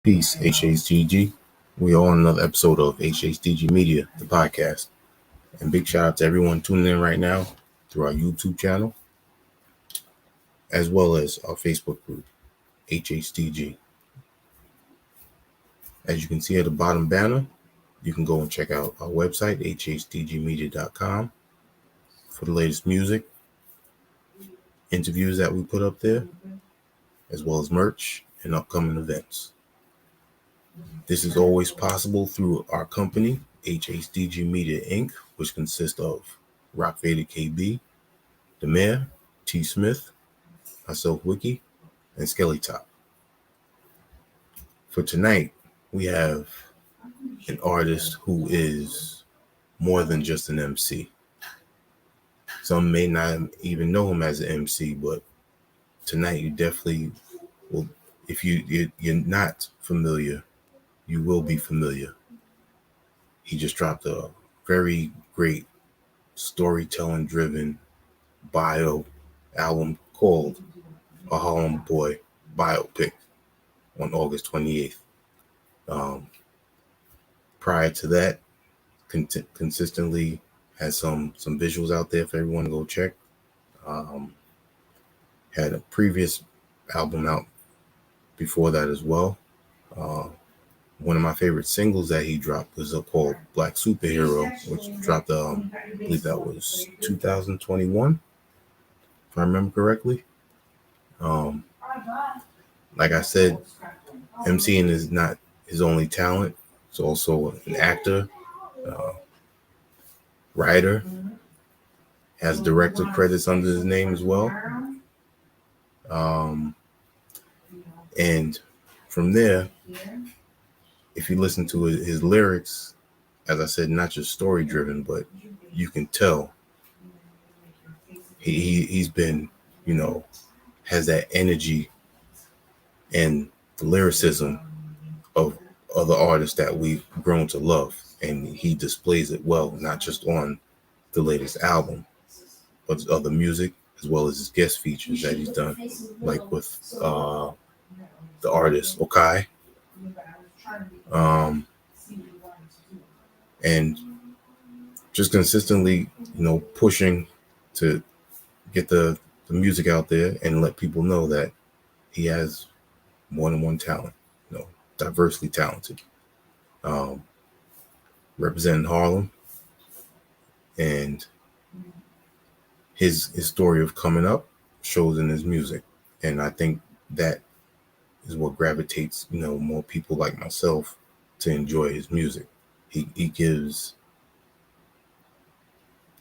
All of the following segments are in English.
Peace, HHDG. We are on another episode of HHDG Media, the podcast. And big shout out to everyone tuning in right now through our YouTube channel, as well as our Facebook group, HHDG. As you can see at the bottom banner, you can go and check out our website, hhdgmedia.com, for the latest music, interviews that we put up there, as well as merch and upcoming events. This is always possible through our company, HHDG Media Inc., which consists of Rock Vader KB, The Mayor, T. Smith, myself, Wiki, and Skelly Top. For tonight, we have an artist who is more than just an MC. Some may not even know him as an MC, but tonight you definitely will. If you're not familiar, you will be familiar. He just dropped a very great storytelling-driven bio album called A Harlem Boy Biopic on August 28th. Prior to that, consistently has some visuals out there for everyone to go check. Had a previous album out before that as well. One of my favorite singles that he dropped was called Black Superhero, which dropped, I believe that was 2021, if I remember correctly. Like I said, MCing is not his only talent. He's also an actor, writer, has director credits under his name as well. And from there, if you listen to his lyrics, as I said, not just story driven, but you can tell he's been, has that energy and the lyricism of other artists that we've grown to love. And he displays it well, not just on the latest album, but other music, as well as his guest features that he's done, like with the artist Okai. And just consistently, pushing to get the music out there and let people know that he has more than one talent, diversely talented. Representing Harlem and his story of coming up shows in his music. And I think that is what gravitates, more people like myself to enjoy his music. He gives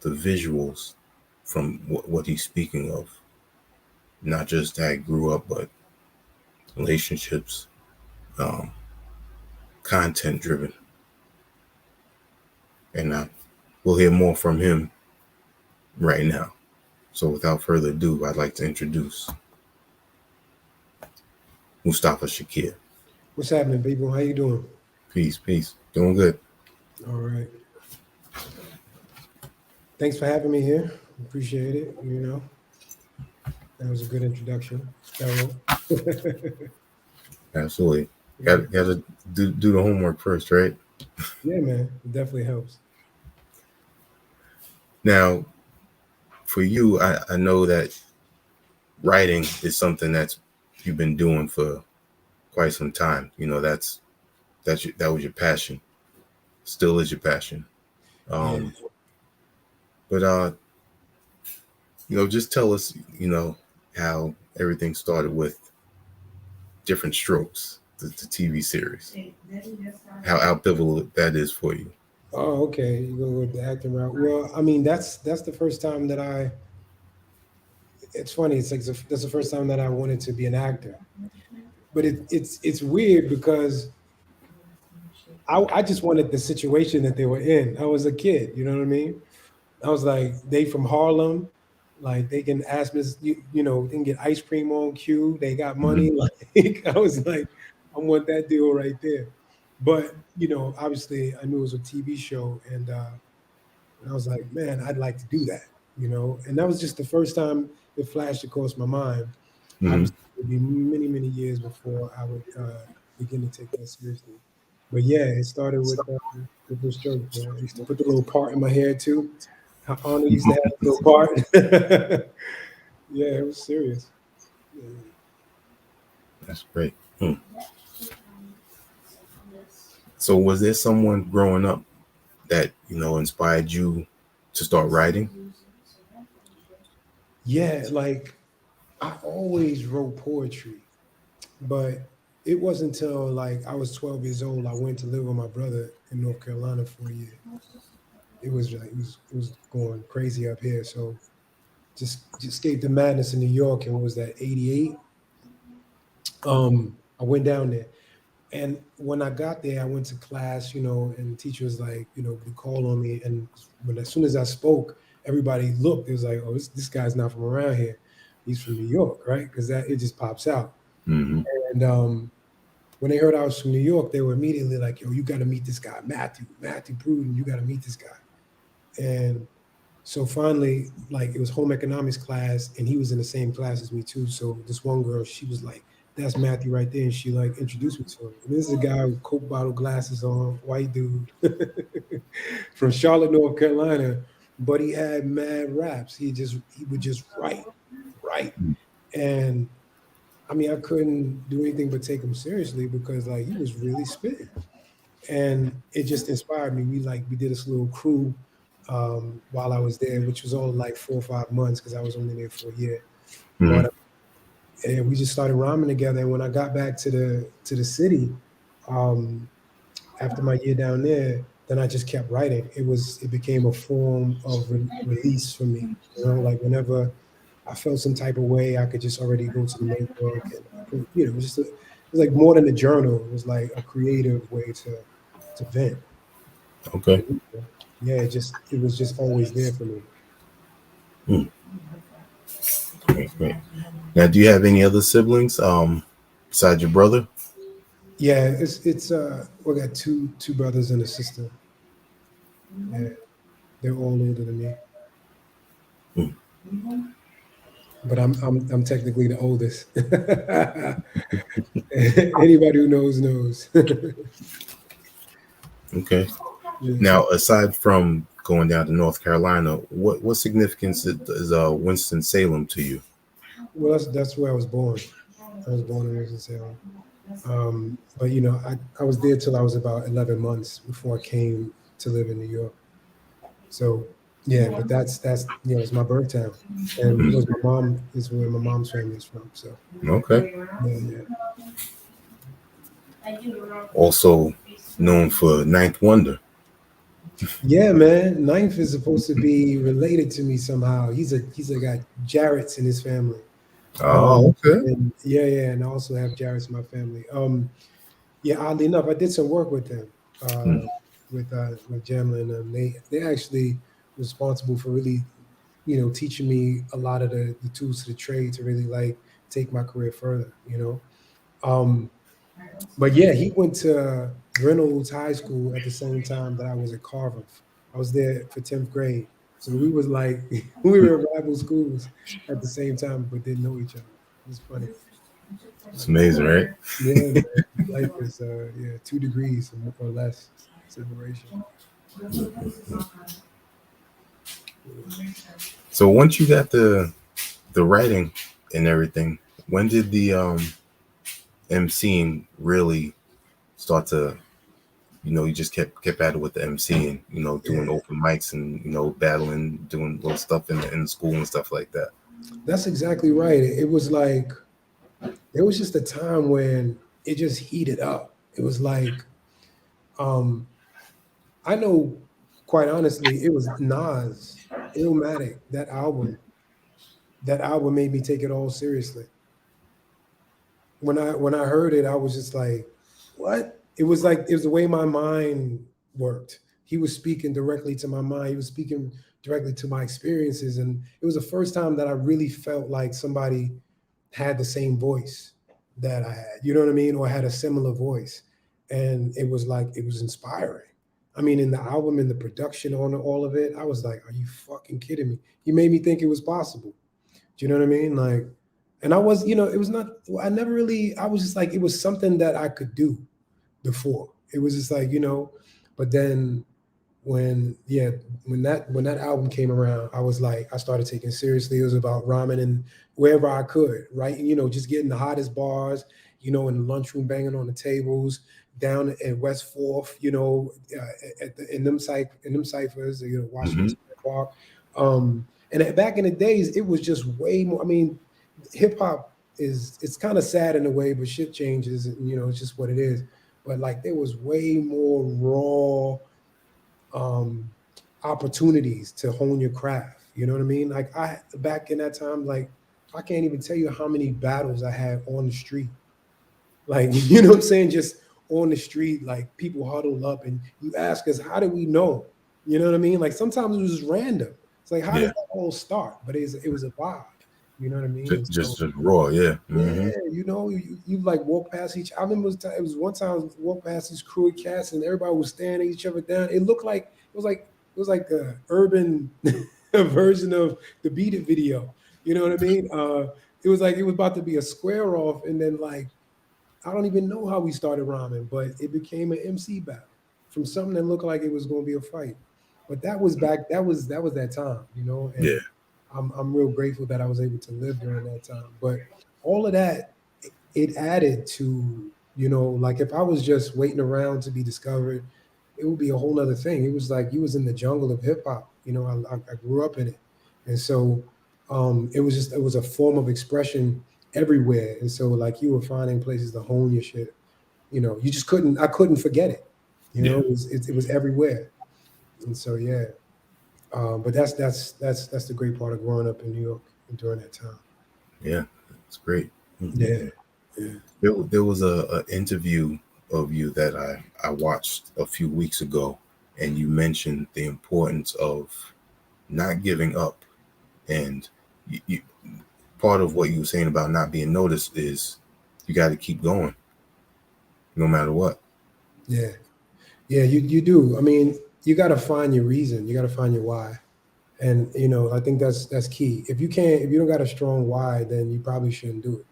the visuals from what he's speaking of, not just how he grew up, but relationships, content driven. And we'll hear more from him right now. So without further ado, I'd like to introduce Mustafa Shakir. What's happening, people? How you doing? Peace. Doing good. All right. Thanks for having me here. Appreciate it. That was a good introduction. Absolutely. Got to do the homework first, right? Yeah, man. It definitely helps. Now, for you, I know that writing is something that you've been doing for quite some time. That was your passion. Still is your passion. Yeah. But just tell us, how everything started with Different Strokes, the TV series. How pivotal that is for you. Oh, okay. You go with the acting route. Well, I mean, that's the first time that it's funny. It's like that's the first time that I wanted to be an actor. But it's weird because I just wanted the situation that they were in. I was a kid, you know what I mean? I was like, they from Harlem, like they can ask me, they can get ice cream on cue. They got money. Like I was like, I want that deal right there. But obviously, I knew it was a TV show, and I was like, man, I'd like to do that. And that was just the first time it flashed across my mind. Mm-hmm. Obviously, it would be many years before I would begin to take that seriously. But yeah, it started with those strokes, man. I used to put the little part in my hair too. How Arnold used to have a little part. Yeah, it was serious. Yeah. That's great. Hmm. So, was there someone growing up that inspired you to start writing? Yeah, like I always wrote poetry, but it wasn't until like I was 12 years old I went to live with my brother in North Carolina for a year. It was like it was going crazy up here. So just escaped the madness in New York and what was that, 88? I went down there. And when I got there, I went to class, and the teacher was like, would call on me. And when as soon as I spoke, everybody looked. It was like, oh, this guy's not from around here. He's from New York, right? Because that it just pops out. Hmm. And when they heard I was from New York, they were immediately like, yo, you got to meet this guy, Matthew Pruden. You got to meet this guy. And so finally, like it was home economics class, and he was in the same class as me too. So this one girl, she was like, "That's Matthew right there," and she like introduced me to him. And this is a guy with Coke bottle glasses on, white dude from Charlotte, North Carolina, but he had mad raps. He would just write, and I mean, I couldn't do anything but take him seriously because like he was really spitting, and it just inspired me. We did this little crew while I was there, which was all like 4 or 5 months because I was only there for a year. Hmm. But and we just started rhyming together. And when I got back to the city, um, after my year down there, then I just kept writing. It became a form of release for me. Like whenever I felt some type of way, I could just already go to the notebook and I could, it was just it was like more than a journal. It was like a creative way to vent. Okay. Yeah, it was just always there for me. Hmm. Great, great. Now, do you have any other siblings besides your brother? Yeah, it's we got two brothers and a sister. Yeah, they're all older than me, Hmm. but I'm technically the oldest. Anybody who knows knows. Okay. Yeah. Now, aside from going down to North Carolina, what significance is Winston Salem to you? Well, that's where I was born. I was born in Winston-Salem. But I was there till I was about 11 months before I came to live in New York. So yeah, but that's it's my birth town, and was my mom is where my mom's family is from. So Okay. yeah, yeah. Also known for Ninth Wonder. Yeah, man. Ninth is supposed to be related to me somehow. He's a got Jarrett's in his family. Oh, okay. And yeah, yeah, and I also have Jarrett's in my family. Yeah, oddly enough, I did some work with them, Hmm. with Jamla and them. They actually responsible for really, teaching me a lot of the tools to the trade to really like take my career further, Um, but yeah, he went to Reynolds High School at the same time that I was at Carver. I was there for 10th grade. So we was like we were in rival schools at the same time, but didn't know each other. It was funny. It's amazing, right? Yeah, man. Life is 2 degrees or less separation. So once you got the writing and everything, when did the MCing really start to, you just kept at it with the MCing, doing Yeah, open mics and battling, doing little stuff in school and stuff like that. that's exactly right. It was like there was just a time when it just heated up. It was like um I know quite honestly, it was Nas, Illmatic, that album made me take it all seriously. When I heard it, I was just like, what? It was the way my mind worked. He was speaking directly to my mind. He was speaking directly to my experiences. And it was the first time that I really felt like somebody had the same voice that I had, you know what I mean? Or had a similar voice. And it was like it was inspiring. I mean, in the album and the production on all of it, I was like, are you fucking kidding me? He made me think it was possible. Do you know what I mean? Like And I was, it was not. I never really. I was just like, it was something that I could do before. It was just like, but then when yeah when that album came around, I was like, I started taking it seriously. It was about rhyming and wherever I could, right? Just getting the hottest bars, in the lunchroom, banging on the tables, down at West Fourth, in them ciphers, Washington Hmm. Square Park. Back in the days, it was just way more. I mean, hip hop it's kind of sad in a way, but shit changes, and it's just what it is. But like, there was way more raw um, opportunities to hone your craft. You know what I mean? Like, I back in that time, like, I can't even tell you how many battles I had on the street. Like, you know what I'm saying? Just on the street, like people huddled up, and you ask us, how did we know? You know what I mean? Like, sometimes it was just random. It's like, how did Yeah, that all start? But it was a vibe. You know what I mean? just And so, just raw. Yeah. yeah, Hmm. you like walk past each. I remember it was one time I walked past these crew cats, and everybody was staring at each other down. It looked like it was like a urban version of the Beat It video. You know what I mean? It was like it was about to be a square off, and then, like, I don't even know how we started rhyming, but it became an MC battle from something that looked like it was going to be a fight. But that was back. That was that time, Yeah. and I'm real grateful that I was able to live during that time. But all of that, it added to, like, if I was just waiting around to be discovered, it would be a whole other thing. It was like you was in the jungle of hip hop. I grew up in it, and so it was a form of expression everywhere. And so, like, you were finding places to hone your shit. You just couldn't. I couldn't forget it. Yeah. It was everywhere. And so, yeah. But that's the great part of growing up in New York during that time. Yeah. It's great. Yeah, Mhm. yeah. There was a interview of you that I watched a few weeks ago, and you mentioned the importance of not giving up. And you, part of what you were saying about not being noticed is you got to keep going no matter what. Yeah, yeah, you do. I mean, you got to find your reason. You got to find your why, and I think that's key. If you don't got a strong why, then you probably shouldn't do it.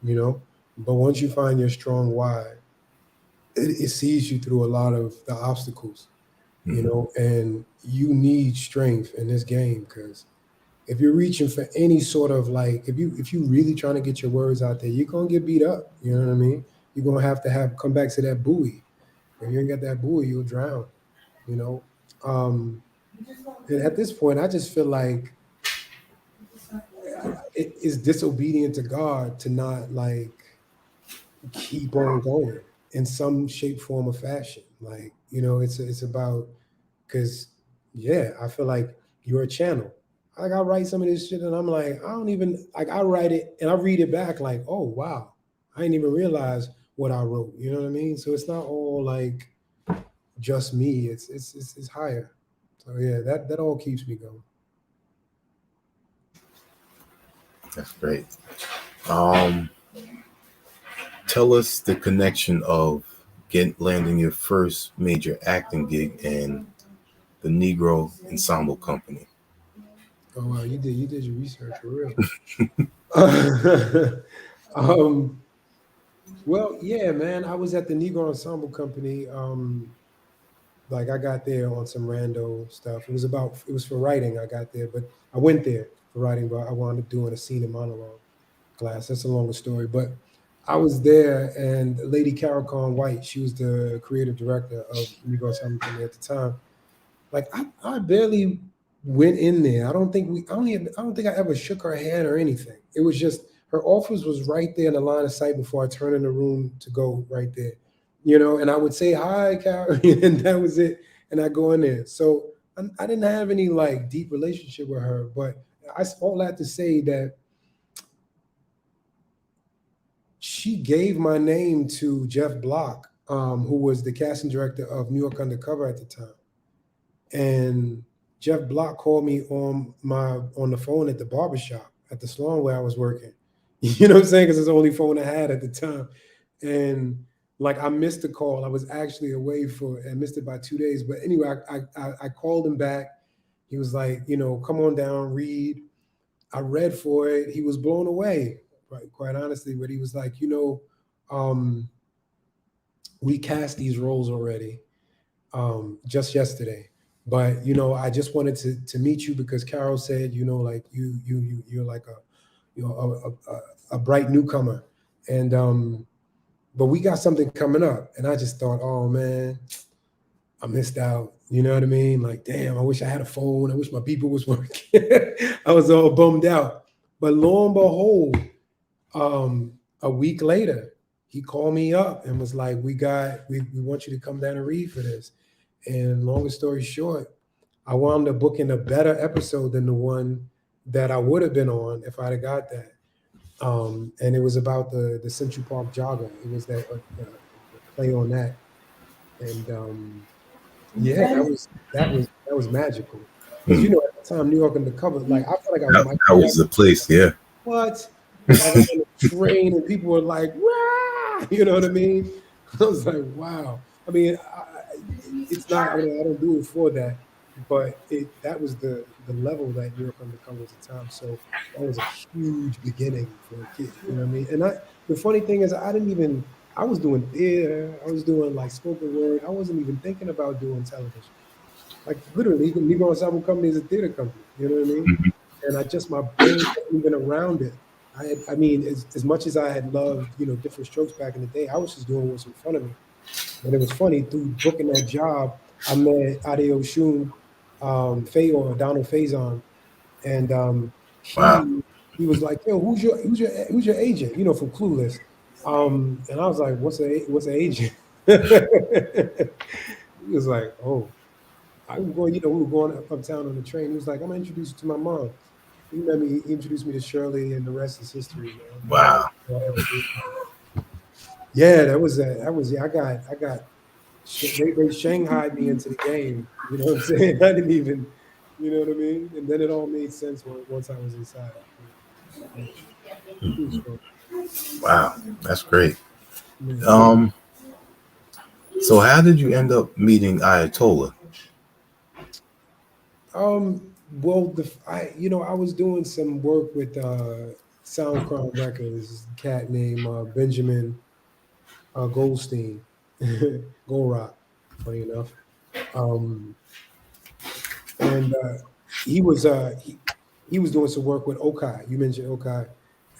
You know, but once you find your strong why, it sees you through a lot of the obstacles. Hmm. And you need strength in this game, because if you're reaching for any sort of, like, if you really trying to get your words out there, you're gonna get beat up. You know what I mean? You're gonna have come back to that buoy. If you ain't got that buoy, you'll drown. You know. Um, and at this point, I just feel like it is disobedient to God to not, like, keep on going in some shape, form, or fashion. Like, it's about, because, yeah, I feel like you're a channel. Like, I write some of this shit, and I'm like, I don't even, like, I write it and I read it back like, oh wow, I didn't even realize what I wrote. You know what I mean? So it's not all like just me. It's higher. So yeah, that all keeps me going. That's great. Um, Tell us the connection of get landing your first major acting gig and the Negro Ensemble Company. Oh wow, you did your research for real. um, well, yeah, man, I was at the Negro Ensemble Company. Like, I got there on some rando stuff. It was for writing. I got there, but I went there for writing, but I wound up doing a scene and monologue class. That's a longer story, but I was there, and Lady Carol Conn White, she was the creative director of Negro Ensemble Company at the time. Like, I barely went in there. I don't think I ever shook her hand or anything. It was just her office was right there in the line of sight before I turned in the room to go right there. And I would say hi, Carol, and that was it. And I go in there. So I didn't have any, like, deep relationship with her, but all that to say that she gave my name to Jeff Block, who was the casting director of New York Undercover at the time. And Jeff Block called me on the phone at the barbershop at the salon where I was working. You know what I'm saying? Because it's the only phone I had at the time. And, like, I missed the call. I was actually away I missed it by 2 days. But anyway, I called him back. He was like, come on down, read. I read for it. He was blown away, right, quite honestly. But he was like, um, we cast these roles already just yesterday. But I just wanted to meet you because Carol said, like you're like a bright newcomer, and but we got something coming up, and I just thought, oh man, I missed out. You know what I mean? Like, damn, I wish I had a phone. I wish my people was working. I was all bummed out. But lo and behold, a week later, he called me up and was like, we want you to come down and read for this. And long story short, I wound up booking a better episode than the one that I would have been on if I'd have got that. And it was about the Central Park jogger. It was that play on that, and yeah, that was magical. Because Hmm. at the time, New York Undercover, like I felt like I was That Michael was the Jackson. place. Yeah. What? Like I'm on the train and people were like, "Rah!" You know what I mean? I was like, wow. I mean, it's not. I don't do it for that, but that was the level that New York Undercover was at the time. So that was a huge beginning for a kid. You know what I mean? And the funny thing is, I didn't even. I was doing theater. I was doing like spoken word. I wasn't even thinking about doing television. Like literally, Negro Ensemble Company is a theater company. You know what I mean? Mhm. And I just my brain wasn't even around it. I mean, as much as I had loved, different strokes back in the day, I was just doing what's in front of me. And it was funny through booking that job, I met Adeo Shun, Fayon, Donald Faison, and Wow. he was like, "Yo, who's your agent?" From Clueless. And I was like, "What's an agent?" He was like, "Oh." I was going, we were going uptown on the train. He was like, "I'm gonna introduce you to my mom." He introduced me to Shirley, and the rest is history, man. That was Wow. everything. Yeah, that was yeah. I got they shanghaied me into the game. You know what I'm saying? I didn't even, you know what I mean. And then it all made sense once I was inside. Yeah, it was fun. Wow. That's great. Yeah. Um. So how did you end up meeting Ayatollah? Well, I was doing some work with SoundCloud Records, a cat named Benjamin Goldstein, Goldrock, funny enough. Um, and he was doing some work with Okai. You mentioned Okai,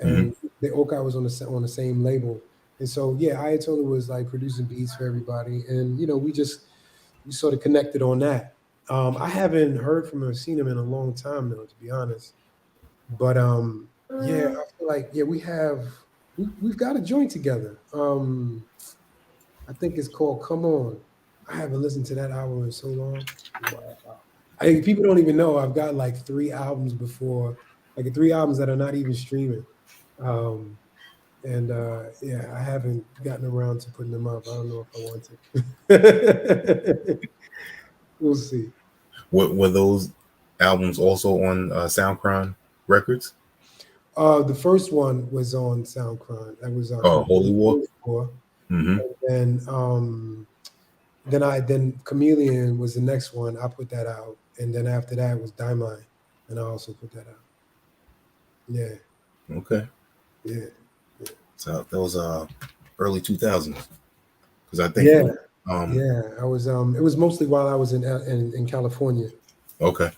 Hmm. and the Okai was on the same label. And so yeah, Ayatollah was like producing beats for everybody, and we sort of connected on that. I haven't heard from him or seen him in a long time though, to be honest. But yeah, I feel like yeah, we've got a joint together. I think it's called Come On. I haven't listened to that album in so long. Wow. People don't even know I've got like three albums before, like three albums that are not even streaming. Um, and yeah, I haven't gotten around to putting them up. I don't know if I want to. We'll see. What were those albums also on SoundCloud Records? The first one was on SoundCloud. That was Oh, called Holy War. Holy War. Hmm. And then Chameleon was the next one. I put that out, and then after that was Diamond, and I also put that out. Yeah, Okay. yeah, So that was early 2000s because I think yeah, um yeah. I was It was mostly while I was in California. okay.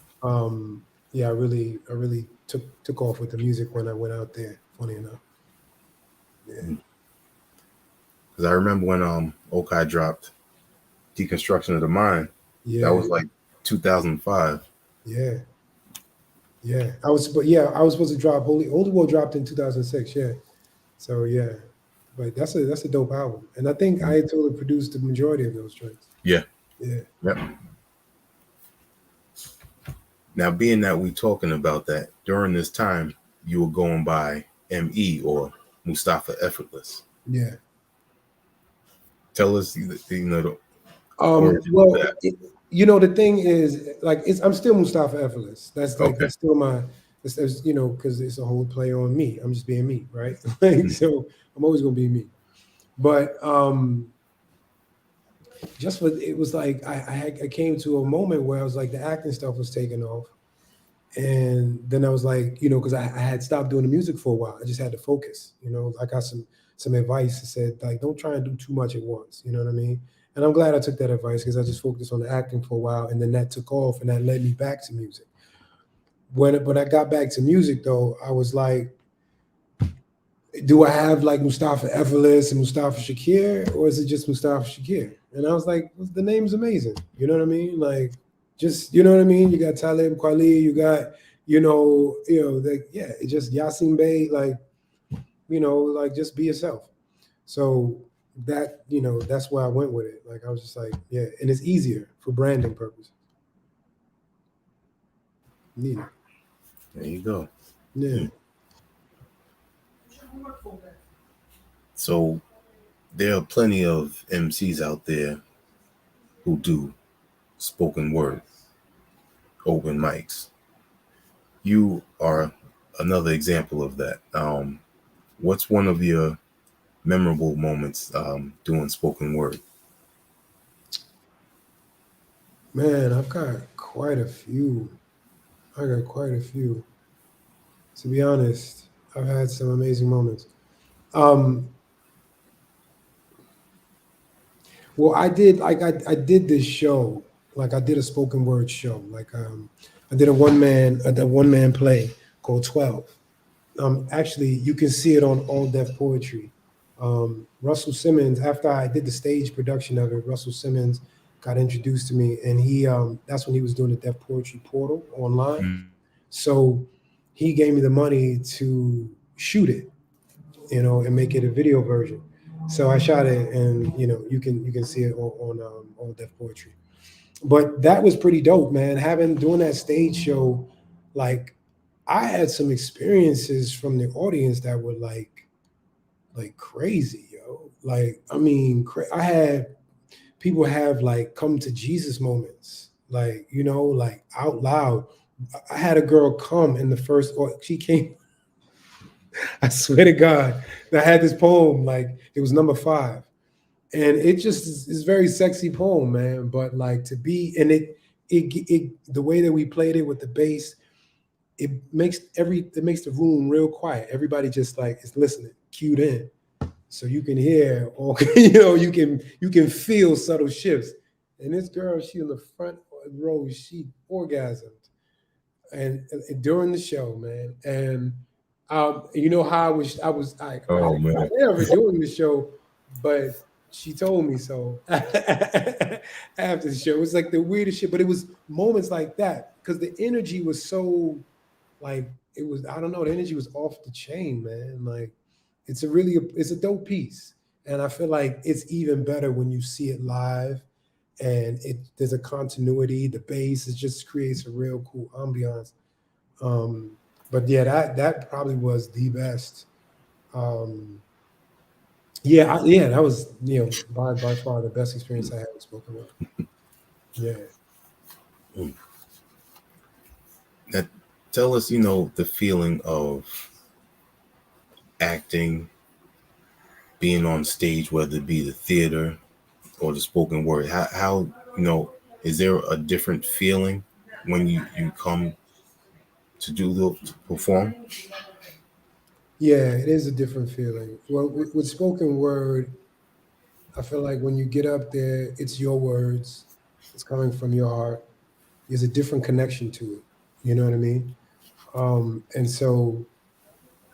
Yeah, I really took off with the music when I went out there. Funny enough. Yeah, Because I remember when Okai dropped Deconstruction of the Mind. That yeah, was like 2005. yeah, yeah. I was supposed to drop Holy War dropped in 2006. Yeah, so yeah, but that's a dope album, and I think Mhm. Ayatollah produced the majority of those joints. Yeah. Yeah, Yep. Now, being that we talking about that during this time, you were going by ME or Mustafa Effortless. yeah. Tell us, the origin of Well, that. the thing is, like, I'm still Mustafa Effortless. That's like Okay. that's still my, that's, because it's a whole play on me. I'm just being me, right? Like, Mhm. so I'm always gonna be me. But just for it was like I came to a moment where I was like the acting stuff was taking off, And then I was like, because I had stopped doing the music for a while. I just had to focus. I got some advice that said, like, don't try and do too much at once. You know what I mean? And I'm glad I took that advice because I just focused on the acting for a while, and then that took off, and that led me back to music. When I got back to music, though, I was like, do I have like Mustafa Effortless and Mustafa Shakir, or is it just Mustafa Shakir? And I was like, well, the name's amazing. You know what I mean? Like, just you know what I mean. You got Talib Kweli, you got like yeah, it just Yasin Bey, like like just be yourself. So that's why I went with it. Like I was just like, yeah, and it's easier for branding purposes. Yeah, There you go. yeah. Mm. So there are plenty of MCs out there who do spoken word, open mics. You are another example of that. What's one of your memorable moments doing spoken word? Man, I've got quite a few. I got quite a few. To be honest, I've had some amazing moments. Um, well, I did this show, like I did a spoken word show, like I did a one man play called 12. Actually, you can see it on All Deaf Poetry. Russell Simmons, after I did the stage production of it, Russell Simmons got introduced to me, and that's when he was doing the Deaf Poetry Portal online. So he gave me the money to shoot it, and make it a video version. So I shot it, and you can see it on Deaf Poetry. But that was pretty dope, man. Having doing that stage show, like I had some experiences from the audience that were like crazy, yo. Like I mean, I had people have like come to Jesus moments, like like out loud. I had a girl come in the first, or she came. I swear to God, I had this poem, like it was number 5, and it just is very sexy poem, man. But like to be, and it the way that we played it with the bass, it makes the room real quiet. Everybody just like is listening, cued in, so you can hear, or you can feel subtle shifts. And this girl, she in the front row, she orgasmed, and during the show, man. And you know how I Oh I man. never doing the show, but she told me so after the show. It was like the weirdest shit, but it was moments like that because the energy was so like it was. I don't know. The energy was off the chain, man. Like it's a dope piece, and I feel like it's even better when you see it live, and there's a continuity. The bass it just creates a real cool ambiance. Um, but yeah, that probably was the best. Um, yeah, that was by far the best experience I had with spoken word. Yeah, Mm. That tell us, the feeling of acting, being on stage, whether it be the theater or the spoken word. How is there a different feeling when you come to perform? yeah, it is a different feeling. Well, with spoken word, I feel like when you get up there, it's your words, it's coming from your heart. There's a different connection to it. You know what I mean? And so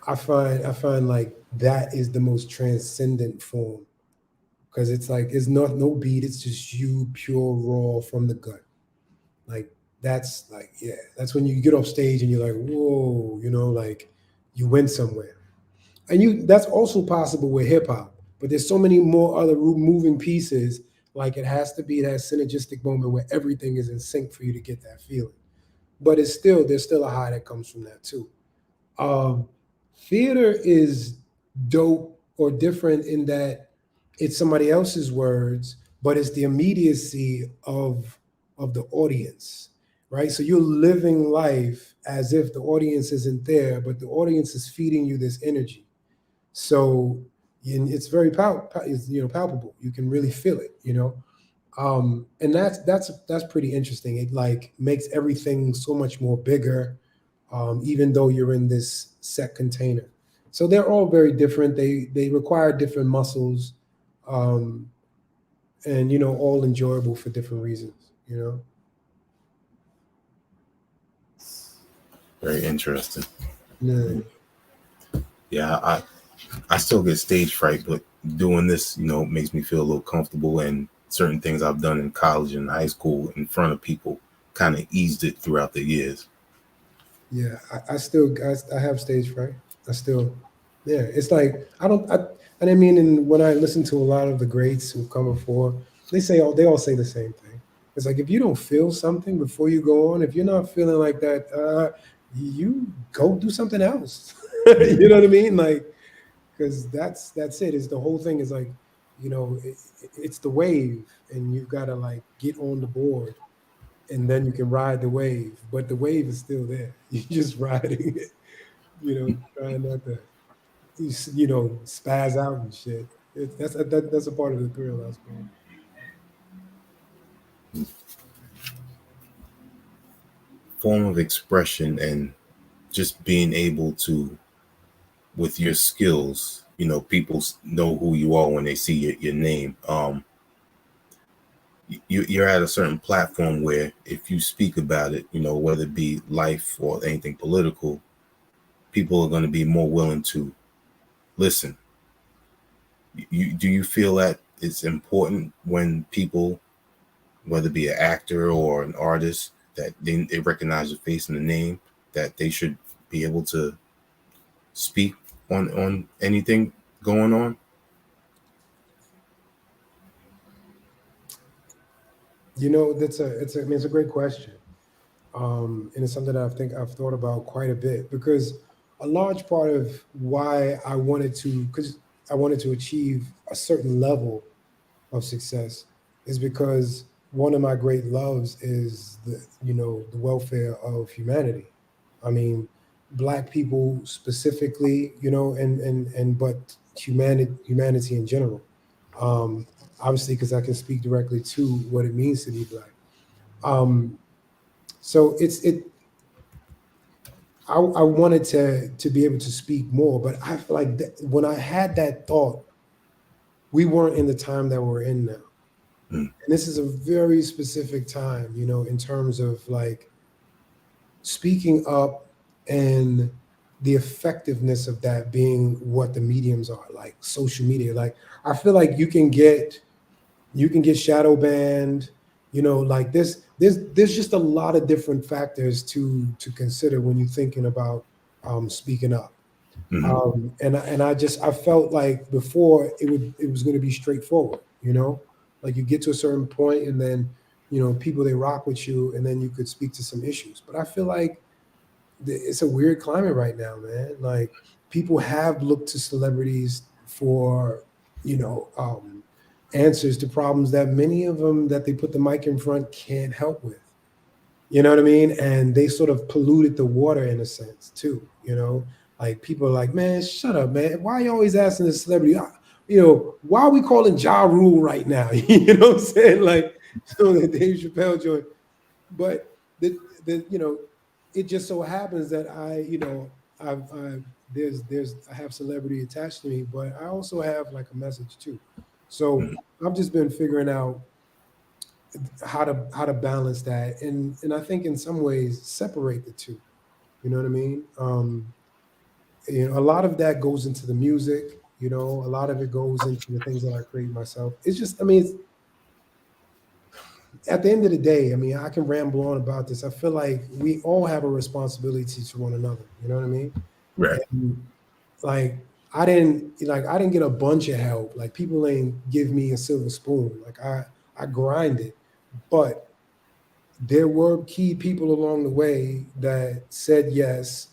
I find like that is the most transcendent form because it's like it's not no beat. It's just you pure raw from the gut. Like that's like yeah, that's when you get off stage and you're like whoa, like you went somewhere. And that's also possible with hip hop, but there's so many more other moving pieces. Like it has to be that synergistic moment where everything is in sync for you to get that feeling. But there's still a high that comes from that too. Um, Theater is dope or different in that it's somebody else's words, but it's the immediacy of the audience, right? So you're living life as if the audience isn't there, but the audience is feeding you this energy. So and it's very palpable. You can really feel it. And that's pretty interesting. It like makes everything so much more bigger. even though you're in this set container. So they're all very different. They require different muscles, um, and all enjoyable for different reasons. Very interesting. Yeah. Yeah, I still get stage fright, but doing this, makes me feel a little comfortable. And certain things I've done in college and high school in front of people kind of eased it throughout the years. Yeah, I still I have stage fright. I still, yeah. It's like I don't. I mean, and when I listen to a lot of the greats who've come before, they all say the same thing. It's like if you don't feel something before you go on, if you're not feeling like that, you go do something else. You know what I mean? Like because that's it. Is the whole thing is like it's the wave, and you've got to like get on the board and then you can ride the wave, but the wave is still there. You're just riding it, trying not to, spaz out and shit. That's a part of the thrill, I suppose. Form of expression and just being able to, with your skills, people know who you are when they see your name. You're at a certain platform where if you speak about it, whether it be life or anything political, people are going to be more willing to listen. Do you feel that it's important when people, whether it be an actor or an artist, that they recognize the face and the name, that they should be able to speak on anything going on? I mean, it's a great question, and it's something that I think I've thought about quite a bit because a large part of why because I wanted to achieve a certain level of success is because one of my great loves is the welfare of humanity. I mean, black people specifically, and but humanity in general. Um, Obviously, because I can speak directly to what it means to be black. Um, so I wanted to be able to speak more, but I feel like when I had that thought, we weren't in the time that we're in now. Mm, And this is a very specific time, in terms of like speaking up and the effectiveness of that being what the mediums are, like social media. Like I feel like you can get shadow banned, like there's just a lot of different factors to consider when you're thinking about speaking up. mm, I felt like before it was going to be straightforward, like you get to a certain point and then people they rock with you and then you could speak to some issues. But I feel like it's a weird climate right now, man. Like people have looked to celebrities for you know answers to problems that many of them that they put the mic in front can't help with. You know what I mean? And they sort of polluted the water in a sense too. Like people are like, man, shut up, man. Why are you always asking this celebrity? Why are we calling Ja Rule right now? You know what I'm saying? Like, the Dave Chappelle joint. But the it just so happens that I I have celebrity attached to me, but I also have like a message too. So mm, I've just been figuring out how to balance that, and I think in some ways separate the two. You know what I mean? A lot of that goes into the music. A lot of it goes into the things that I create myself. It's just, I mean, at the end of the day, I mean, I can ramble on about this. I feel like we all have a responsibility to one another. You know what I mean? right. And like I didn't get a bunch of help. Like people ain't give me a silver spoon. Like I grinded, but there were key people along the way that said yes,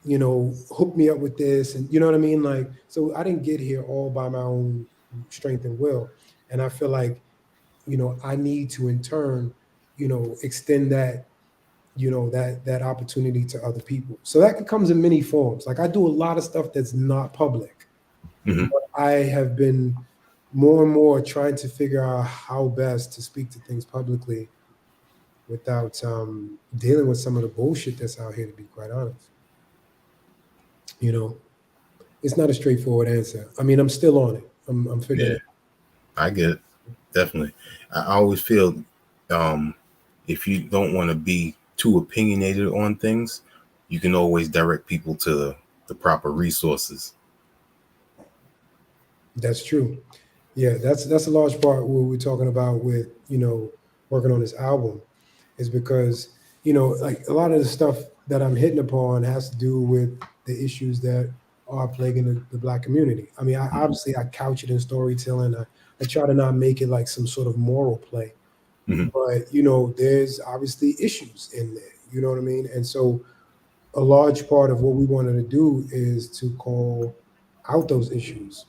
hook me up with this, and you know what I mean? Like, so I didn't get here all by my own strength and will. And I feel like, I need to in turn, extend that opportunity to other people. So that comes in many forms. Like I do a lot of stuff that's not public. Hmm. I have been more and more trying to figure out how best to speak to things publicly without dealing with some of the bullshit that's out here. To be quite honest, you know, it's not a straightforward answer. I mean, I'm still on it. I'm figuring Yeah, it. I get it. Definitely. I always feel um, if you don't want to be too opinionated on things, you can always direct people to the proper resources. That's true. Yeah, that's a large part what we're talking about with working on this album is because like a lot of the stuff that I'm hitting upon has to do with the issues that are plaguing the black community. I mean, obviously I couch it in storytelling. I try to not make it like some sort of moral play, Hmm. but there's obviously issues in there. You know what I mean? And so a large part of what we wanted to do is to call out those issues,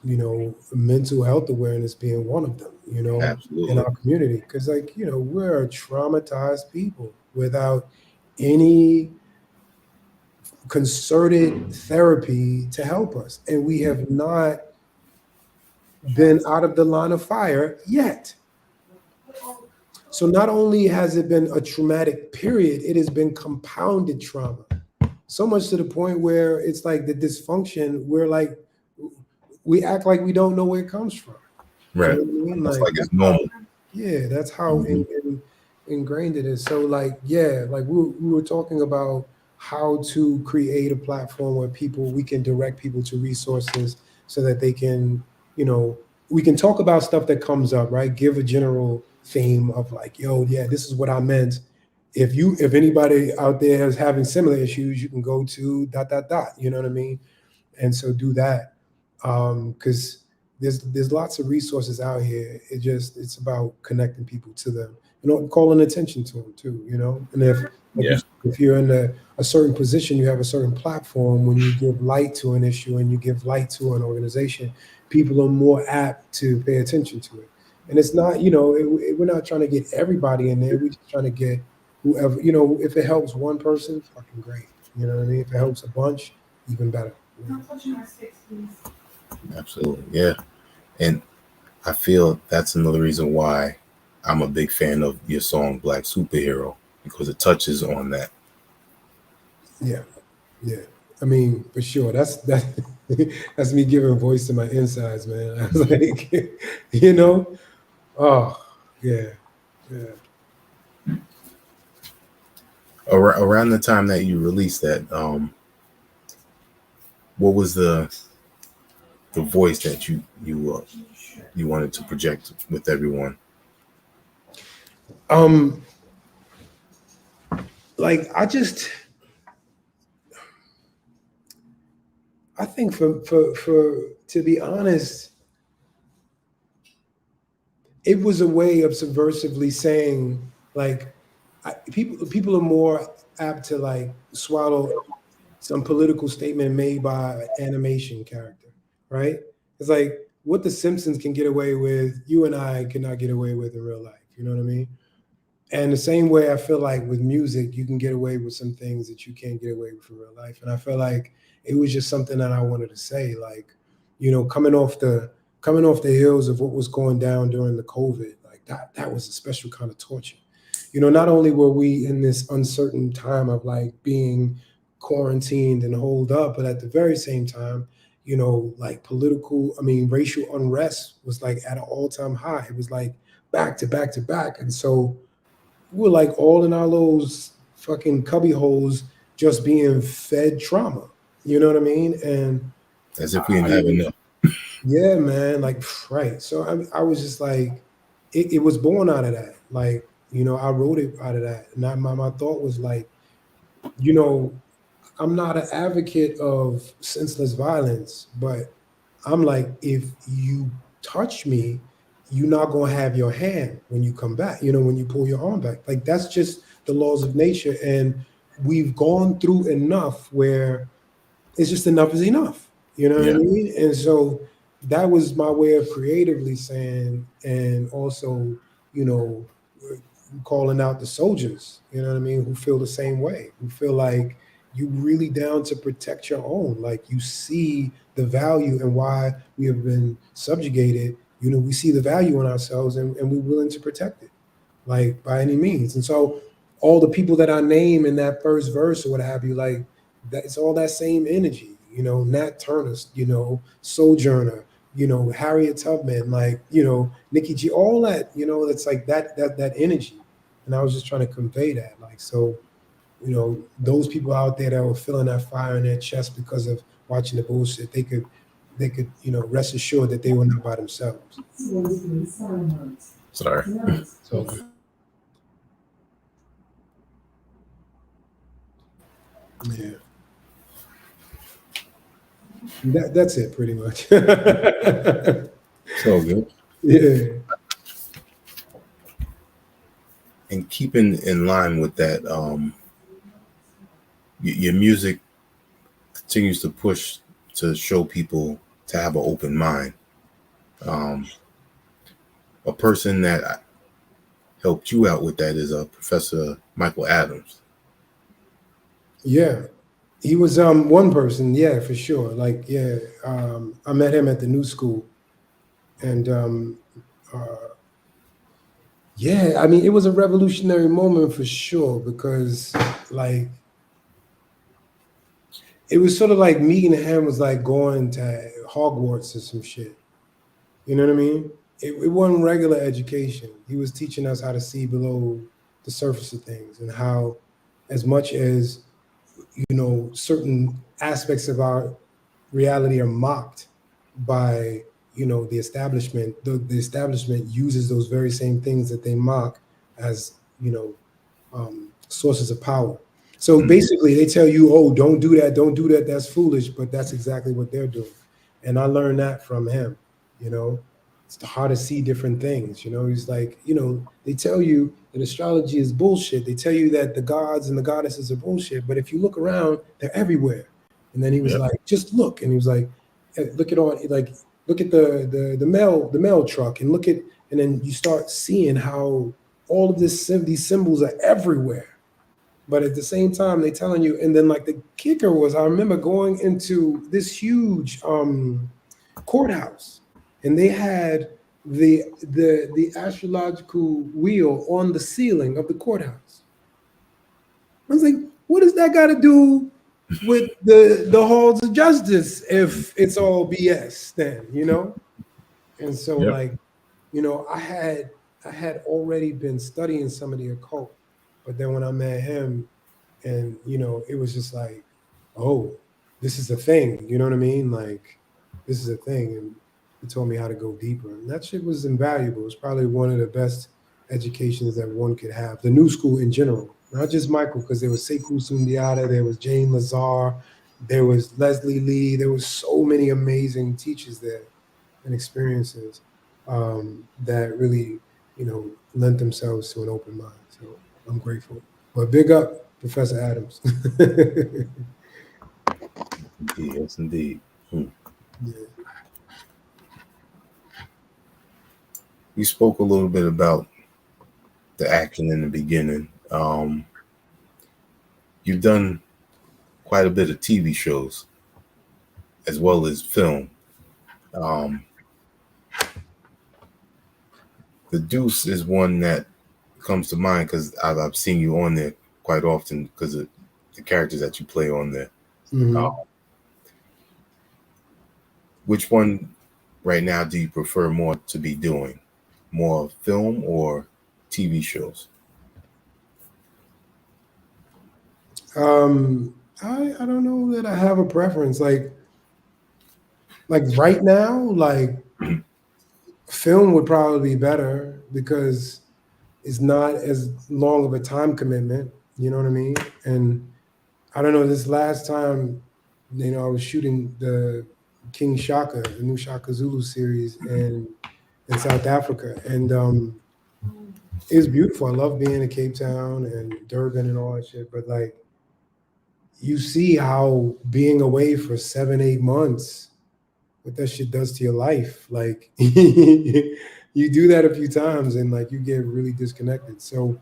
mental health awareness being one of them, in Absolutely. our community. Because, like, we're a traumatized people without any concerted therapy to help us. And we have not been out of the line of fire yet. So, not only has it been a traumatic period, it has been compounded trauma. So much to the point where it's like the dysfunction, we're like, we act like we don't know where it comes from. You Right. know what I mean? It's Like like it's that's normal. how, yeah, that's how Hmm. ingrained it is. So like, yeah, like we were talking about how to create a platform where we can direct people to resources so that they can, you know, we can talk about stuff that comes up, right? Give a general theme of like, yo, yeah, this is what I meant. If anybody out there is having similar issues, you can go to dot dot dot. You know what I mean? And so do that because there's lots of resources out here. It's about connecting people to them, calling attention to them too. And if like you Yeah. said, if you're in a certain position, you have a certain platform. When you give light to an issue and you give light to an organization, people are more apt to pay attention to it. And it's not, we're not trying to get everybody in there. We're just trying to get whoever, if it helps one person, fucking great. You know what I mean? If it helps a bunch, even better. Absolutely. Yeah. And I feel that's another reason why I'm a big fan of your song Black Superhero because it touches on that. Yeah, yeah. I mean, for sure. That that's me giving voice to my insides, man. I was like, you know, oh yeah, yeah. Around the time that you released that, what was the voice that you wanted to project with everyone? Um, like I think for to be honest, it was a way of subversively saying like people are more apt to like swallow some political statement made by an animation character, right? It's like what the Simpsons can get away with, you and I cannot get away with in real life. You know what I mean? And the same way I feel like with music, you can get away with some things that you can't get away with in real life. And I feel like it was just something that I wanted to say, like, coming off the heels of what was going down during the COVID, like that was a special kind of torture. Not only were we in this uncertain time of like being quarantined and holed up, but at the very same time, like racial unrest was like at an all-time high. It was like back to back to back. And so we're like all in our little fucking cubby holes just being fed trauma. You know what I mean? And As if we I didn't have mean, enough. yeah, man, like right. So I was just like, it was born out of that. Like, I wrote it out of that. And my thought was like, you know, I'm not an advocate of senseless violence, but I'm like, if you touch me, you're not gonna have your hand when you come back, when you pull your arm back. Like that's just the laws of nature. And we've gone through enough where it's just enough is enough. You know what I Yeah. mean? And so that was my way of creatively saying, and also, you know, calling out the soldiers, you know what I mean, who feel the same way, who feel like you really down to protect your own. Like you see the value and why we have been subjugated. We see the value in ourselves and we're willing to protect it, like by any means. And so all the people that I name in that first verse or what have you, like that, it's all that same energy. Nat Turner, Sojourner, Harriet Tubman, like Nikki G, all that. It's like that energy, and I was just trying to convey that, like so. Those people out there that were feeling that fire in their chest because of watching the bullshit, they could rest assured that they were not by themselves. Sorry. It's all good. Yeah, that's it pretty much. So good. Yeah. And keeping in line with that, your music continues to push to show people to have an open mind. Um, a person that helped you out with that is Professor Michael Adams. Yeah, he was one person, yeah, for sure. Like, yeah, I met him at the new school, and uh, yeah, I mean, it was a revolutionary moment for sure because, like, it was sort of like meeting him was like going to Hogwarts or some shit. You know what I mean? It wasn't regular education. He was teaching us how to see below the surface of things and how, as much as certain aspects of our reality are mocked by the establishment. The establishment uses those very same things that they mock as sources of power. So Mm. basically, they tell you, "Oh, don't do that. That's foolish." But that's exactly what they're doing, and I learned that from him. You know, it's hard to see different things. He's like, they tell you that astrology is bullshit. They tell you that the gods and the goddesses are bullshit. But if you look around, they're everywhere. And then he was Yep. like, just look, and he was like, look at all, like, look at the mail truck, and look at, and then you start seeing how all of these symbols are everywhere. But at the same time, they telling you, and then like the kicker was, I remember going into this huge courthouse, and they had the astrological wheel on the ceiling of the courthouse. I was like, what does that got to do with the halls of justice if it's all BS then? And so Yep. like, I had already been studying some of the occult, but then when I met him, and it was just like, oh, this is a thing. You know what I mean? Like, this is a thing, and he told me how to go deeper, and that shit was invaluable. It's probably one of the best educations that one could have. The new school in general, not just Michael, because there was Sekou Sundiata, there was Jane Lazar, there was Leslie Lee, there was so many amazing teachers there and experiences that really, lent themselves to an open mind. So I'm grateful. But big up Professor Adams. Yes, indeed. Hmm. Yeah. You spoke a little bit about the acting in the beginning. You've done quite a bit of TV shows as well as film. Um, the Deuce is one that comes to mind because I've seen you on there quite often because of the characters that you play on there. Uh, Hmm. which one right now do you prefer more to be doing? More film or TV shows? I don't know that I have a preference. Like right now, like film would probably be better because it's not as long of a time commitment. You know what I mean? And I don't know. This last time, I was shooting the King Shaka, the new Shaka Zulu series, in South Africa, and it was beautiful. I love being in Cape Town and Durban and all that shit. But like, you see how being away for 7, 8 months, what that shit does to your life. Like, you do that a few times, and like you get really disconnected. So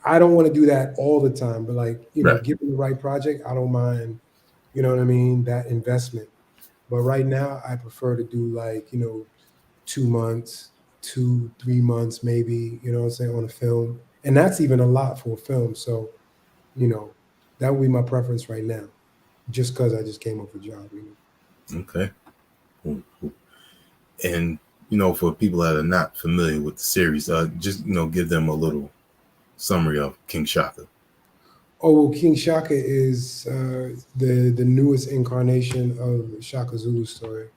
I don't want to do that all the time. But like, Right. given the right project, I don't mind. You know what I mean? That investment. But right now, I prefer to do like 2 months, 2, 3 months, maybe. You know what I'm saying, on a film, and that's even a lot for a film. So you know, that would be my preference right now, just because I just came off a job. Okay. Cool, cool. And for people that are not familiar with the series, just give them a little summary of King Shaka. Oh well, King Shaka is the newest incarnation of Shaka Zulu story.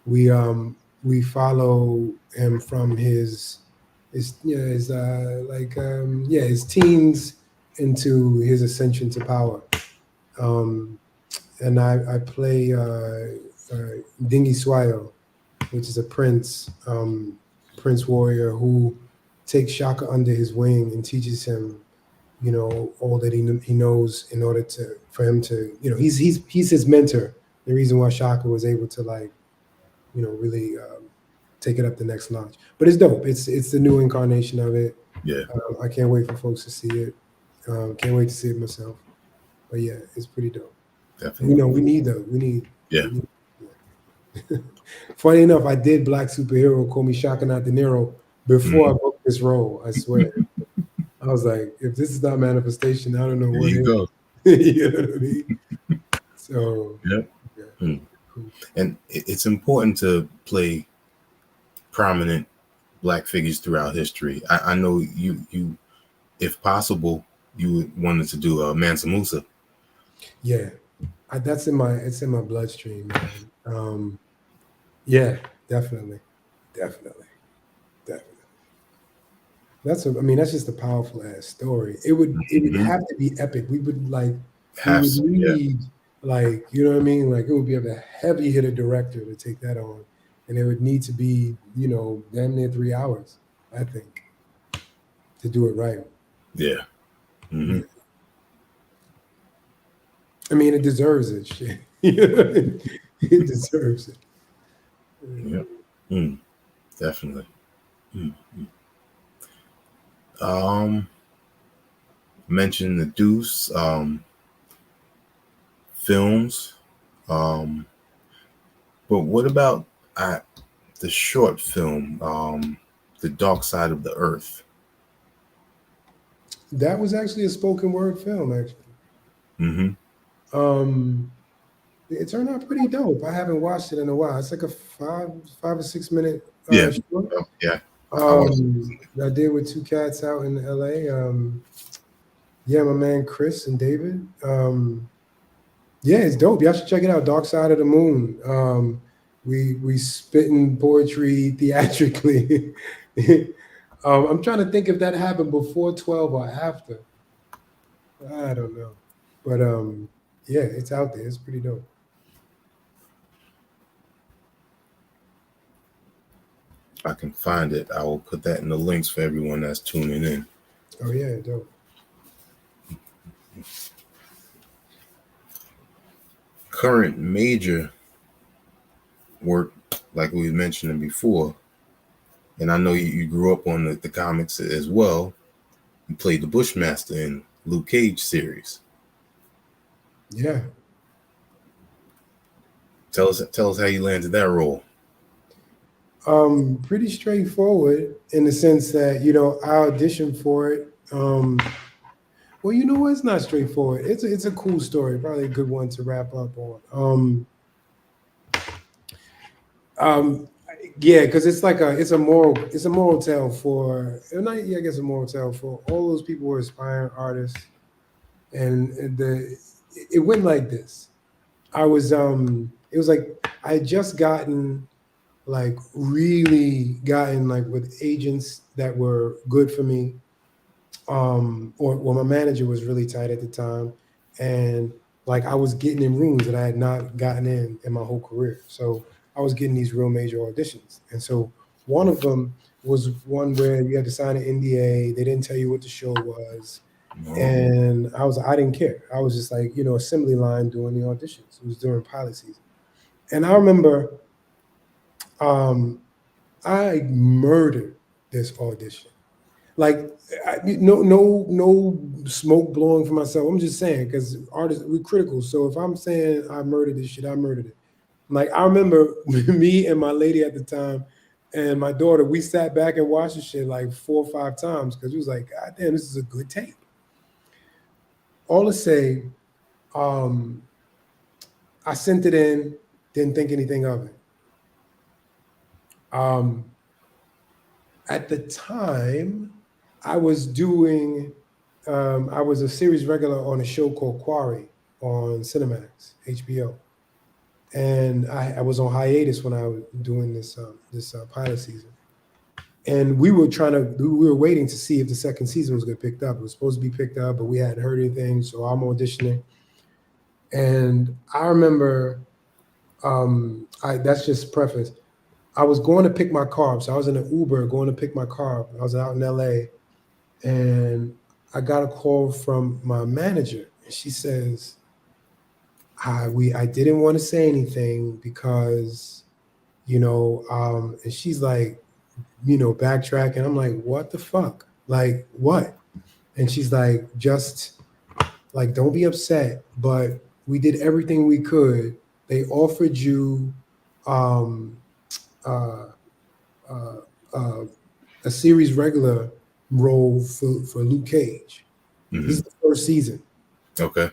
We follow him from his teens into his ascension to power. Um, and I play Dingy Swayo, which is a prince warrior who takes Shaka under his wing and teaches him, all that he knows in order to for him to, he's his mentor. The reason why Shaka was able to really take it up the next notch. But it's dope. It's the new incarnation of it. Yeah, I can't wait for folks to see it. Can't wait to see it myself. But yeah, it's pretty dope. And, definitely. we Yeah. need. Yeah. Funny enough, I did Black Superhero, call me Shaka Not De Niro, before I Mhm. booked this role. I swear. I was like, if this is not manifestation, I don't know There what you is. go. You know what I mean? So Yeah. yeah, Mm. cool. And it's important to play prominent black figures throughout history. I know you, if possible, you wanted to do Mansa Musa. Yeah, it's in my bloodstream, man. Yeah, definitely, definitely, definitely. I mean, that's just a powerful ass story. It would Hmm. have to be epic. We would Has yeah, need, you know what I mean? Like, it would be a heavy hitter director to take that on, and it would need to be, damn near 3 hours, I think, to do it right. yeah. Hmm. Yeah. I mean, it deserves it. Shit. It deserves it. Yeah. Mm, definitely. Mm. Mention the Deuce films. Um, but what about uh, the short film, The Dark Side of the Earth? That was actually a spoken word film, actually. Hmm. Um, it turned out pretty dope. I haven't watched it in a while. It's like a 5 or 6 minute Yeah. short. Yeah. I watched it. I did with two cats out in LA. Yeah, my man Chris and David. Yeah, it's dope. Y'all should check it out. Dark Side of the Moon. We spitting poetry theatrically. I'm trying to think if that happened before 12 or after. I don't know, but yeah, it's out there. It's pretty dope. I can find it. I will put that in the links for everyone that's tuning in. Oh yeah, dope. Current major work, like we were mentioning before, and I know you grew up on the comics as well. You played the Bushmaster in Luke Cage series. Yeah. Tell us how you landed that role. Pretty straightforward in the sense that I auditioned for it. Well, you know what? It's not straightforward. It's a cool story. Probably a good one to wrap up on. Um, yeah, because it's a moral tale for not yeah, I guess a moral tale for all those people who are aspiring artists, and it went like this. It was like I had just gotten like with agents that were good for me, or well, my manager was really tight at the time, and like I was getting in rooms that I had not gotten in my whole career. So I was getting these real major auditions, and so one of them was one where you had to sign an NDA. They didn't tell you what the show was, No. and I didn't care. I was just like assembly line doing the auditions. It was during pilot season, and I remember um, I murdered this audition. Like, no smoke blowing for myself. I'm just saying because artists we're critical. So if I'm saying I murdered this shit, I murdered it. Like I remember me and my lady at the time, And my daughter, we sat back and watched the shit like 4 or 5 times because we was like, God damn, this is a good tape. All to say, um, I sent it in, didn't think anything of it. Um, at the time, I was doing, I was a series regular on a show called Quarry on Cinemax, HBO, and I was on hiatus when I was doing this pilot season. And we were waiting to see if the second season was going to pick up. It was supposed to be picked up, but we hadn't heard anything. So I'm auditioning, and I remember, that's just preface. I was going to pick my car up. So I was in an Uber going to pick my car up. I was out in LA, and I got a call from my manager, and she says, I didn't want to say anything because, and she's like, backtracking. I'm like, what the fuck? Like, what? And she's like, just like, don't be upset, but we did everything we could. They offered you um, uh, uh, uh, a series regular role for Luke Cage. This Hmm. is the first season. Okay.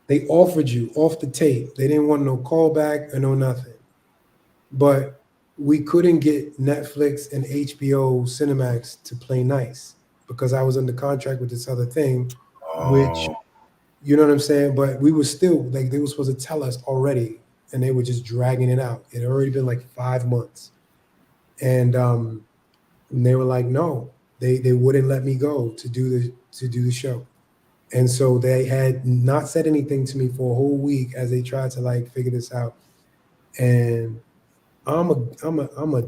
They offered you off the tape. They didn't want no callback or no nothing. But we couldn't get Netflix and HBO Cinemax to play nice because I was under contract with this other thing, which, Oh. you know what I'm saying? But we were still like, they were supposed to tell us already, and they were just dragging it out. It had already been like 5 months. And they were like, no, they wouldn't let me go to do the show. And so they had not said anything to me for a whole week as they tried to like figure this out. And I'm a I'm a I'm a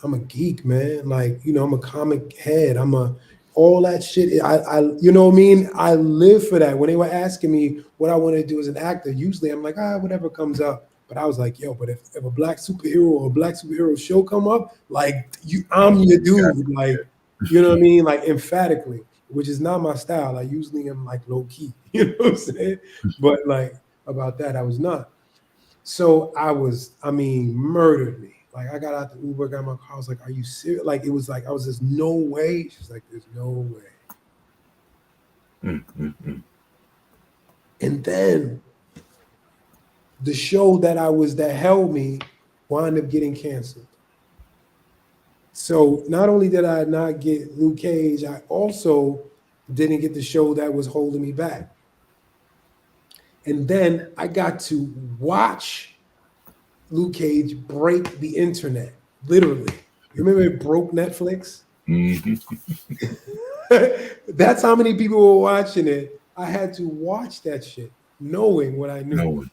I'm a geek, man. Like, I'm a comic head. I'm a all that shit. You know what I mean? I live for that. When they were asking me what I wanted to do as an actor, usually I'm like, whatever comes up. But I was like, yo, but if a black superhero or a black superhero show come up, like I'm your Got dude. Like, you know what I mean? Like emphatically, which is not my style. I usually am like low key. You know what I'm saying? But like about that, I was not. So I mean, murdered me. Like I got out the Uber, got in my car. I was like, "Are you serious?" Like it was like I was just no way. She's like, "There's no way." Mm, mm, mm. And then the show that held me wound up getting canceled. So not only did I not get Luke Cage, I also didn't get the show that was holding me back. And then I got to watch Luke Cage break the internet, literally. You remember it broke Netflix? Mhm. That's how many people were watching it. I had to watch that shit, knowing what I No knew. one.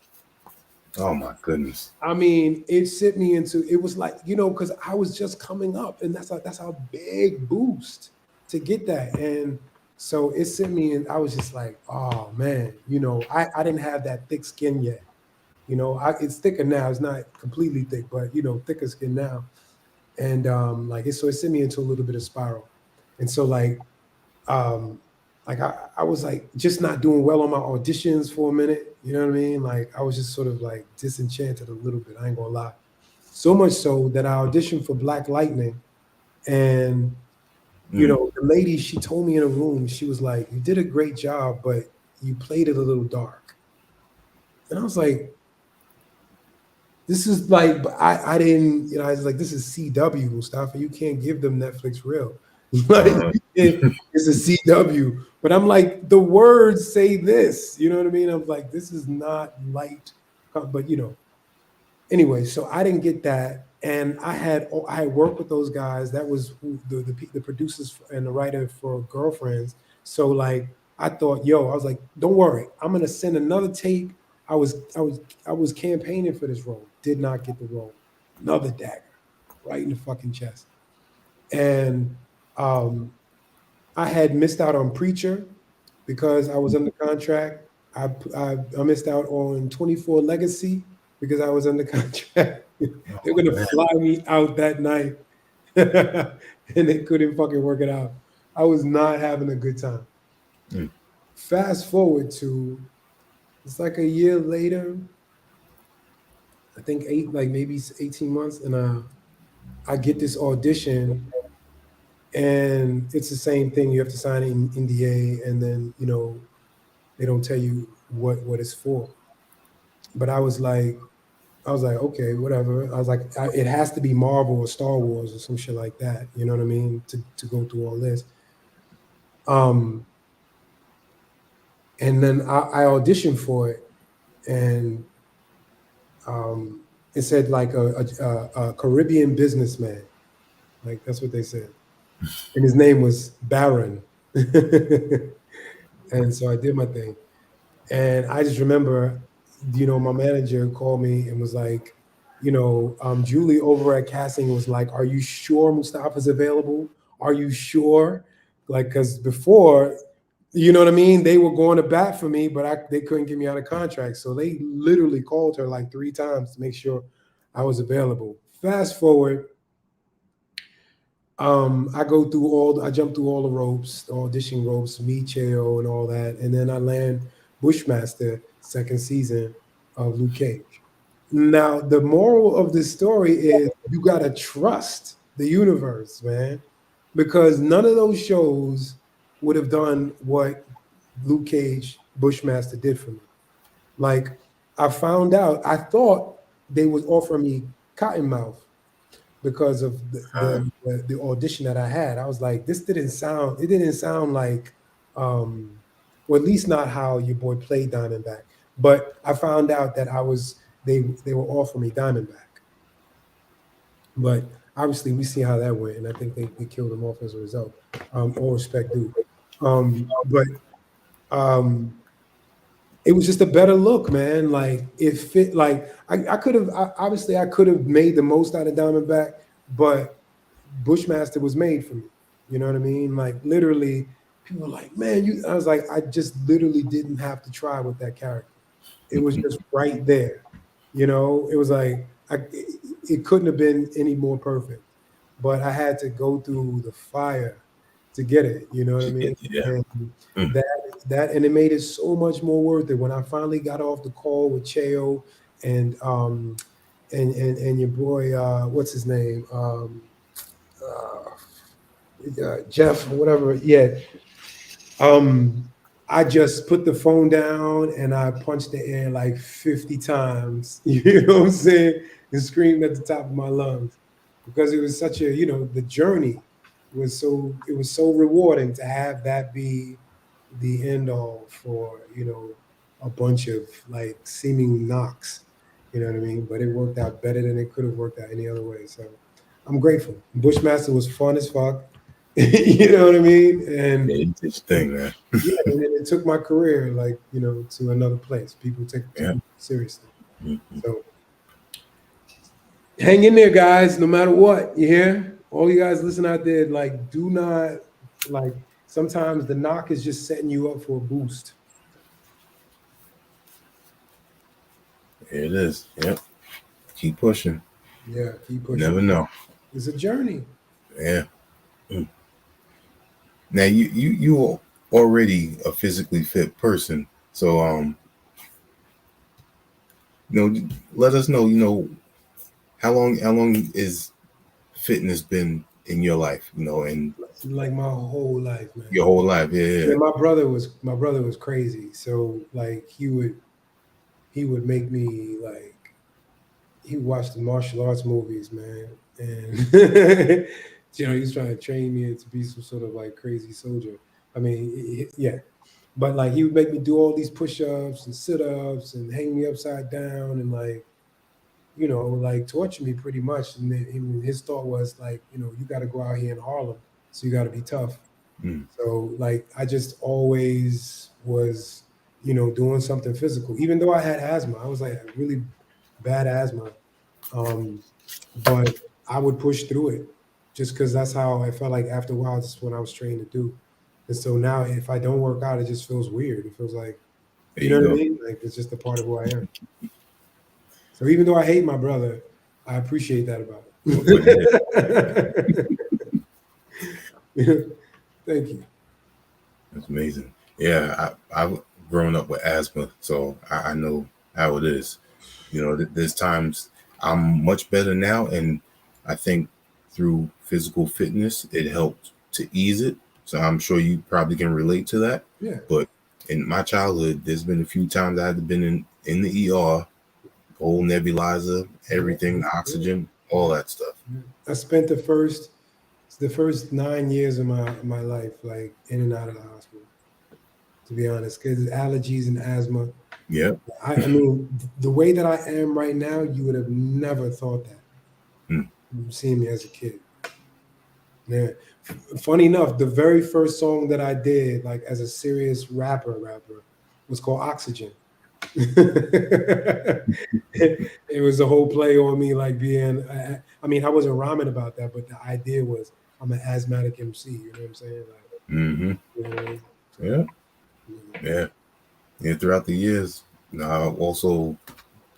Oh my goodness. I mean, it sent me into it was like, because I was just coming up, and that's a big boost to get that. And so it sent me and I was just like, oh man, I didn't have that thick skin yet. It's thicker now. It's not completely thick, but thicker skin now. And so it sent me into a little bit of spiral. And so um I was like just not doing well on my auditions for a minute. You know what I mean? Like I was just sort of like disenchanted a little bit. I ain't gonna lie. So much so that I auditioned for Black Lightning, and Mm. the lady, she told me in a room, she was like, "You did a great job, but you played it a little dark." And I was like, "This is like, but I didn't, I was like, this is CW, Mustafa. You can't give them Netflix real. Like, Uh, it's a CW." But I'm like, the words say this. You know what I mean? I'm like, this is not light, but anyway. So I didn't get that, and I had worked with those guys. That was who the producers and the writer for Girlfriends. So like, I thought, yo, I was like, don't worry, I'm gonna send another tape. I was campaigning for this role. Did not get the role. Another dagger, right in the fucking chest. And um, I had missed out on Preacher because I was under contract. I missed out on 24 Legacy because I was under contract. They're oh gonna man. fly me out that night, and they couldn't fucking work it out. I was not having a good time. Mm. Fast forward to it's like a year later. I think maybe 18 months, and I get this audition, and it's the same thing. You have to sign an NDA, and then they don't tell you what it's for. But I was like, okay, whatever. I was like, it has to be Marvel or Star Wars or some shit like that. You know what I mean? To go through all this. Um, and then I auditioned for it, and um, it said like a Caribbean businessman. Like that's what they said, and his name was Baron. And so I did my thing, and I just remember, my manager called me and was like, Julie over at casting was like, "Are you sure Mustafa's available? Are you sure?" Like, because before, you know what I mean, they were going to bat for me, but they couldn't get me out of contract, so they literally called her like 3 times to make sure I was available. Fast forward, I jump through all the ropes, the audition ropes, meet Cheo and all that, and then I land Bushmaster second season of Luke Cage. Now, the moral of this story is you gotta trust the universe, man, because none of those shows would have done what Luke Cage Bushmaster did for me. Like, I found out, I thought they was offering me Cottonmouth because of Huh. the audition that I had. I was like, this didn't sound. It didn't sound like, um, or at least not how your boy played Diamondback. But I found out that I was they were offering me Diamondback. But obviously, we see how that went, and I think they killed him off as a result. All respect due. But um, it was just a better look, man. Like it fit. Like I could have obviously I could have made the most out of Diamondback, but Bushmaster was made for me. You know what I mean? Like literally, people were like, "Man, you." I was like, I just literally didn't have to try with that character. It was just right there. It was like it couldn't have been any more perfect. But I had to go through the fire to get it. You know what I mean? Yeah. And Mm. that and it made it so much more worth it when I finally got off the call with Cheo and and your boy, what's his name? Jeff or whatever. Yeah. Um, I just put the phone down and I punched the air like 50 times. You know what I'm saying? And screamed at the top of my lungs because it was such a, the journey it was so rewarding to have that be the end all for, a bunch of like seeming knocks. You know what I mean? But it worked out better than it could have worked out any other way. So I'm grateful. Bushmaster was fun as fuck. You know what I mean? Yeah, it's his thing, man. Yeah, and then it took my career like, to another place. People took Yeah. me seriously. Mhm. So hang in there, guys, no matter what. You hear? All you guys listen out there, like, do not like sometimes the knock is just setting you up for a boost. Here it is. Yep. Keep pushing. Yeah, keep pushing. Never know. It's a journey. Yeah. Mm. Now you already a physically fit person, so let us know. How long is fitness been in your life? And Like my whole life, man. your whole life. Yeah. Yeah. Yeah, my brother was crazy. So like he would make me like he watched the martial arts movies, man, and he was trying to train me to be some sort of like crazy soldier. I mean, yeah, but like he would make me do all these push-ups and sit-ups and hang me upside down and like like torture me pretty much. And then his thought was like, you got to go out here in Harlem, so you got to be tough. Mm. So like I just always was, doing something physical, even though I had asthma. I was like really bad asthma. Um, but I would push through it just because that's how I felt like after a while, that's what I was trained to do. And so now if I don't work out, it just feels weird. It feels like, There you know you what I go. mean? Like it's just a part of who I am. So even though I hate my brother, I appreciate that about But yeah, it. Thank you. that's amazing. Yeah, I've grown up with asthma, so I know how it is. There's times I'm much better now, and I think through physical fitness. It helped to ease it. So I'm sure you probably can relate to that. Yeah. But in my childhood, there's been a few times I had been in the ER, whole nebulizer, Yeah. everything, Yeah. oxygen, all that stuff. Yeah. I spent the first 9 years of my life like in and out of the hospital, to be honest, because allergies and asthma. Yep. I mean, the way that I am right now, you would have never thought that Mm. seeing me as a kid. Yeah. Funny enough, the very first song that I did, like as a serious rapper, was called Oxygen. It was a whole play on me, like being. I mean, I wasn't rhyming about that, but the idea was I'm an asthmatic MC. You know what I'm saying? Like, Mm-hmm. you know what I mean? So, Yeah. you know, Yeah. Yeah. Throughout the years, I also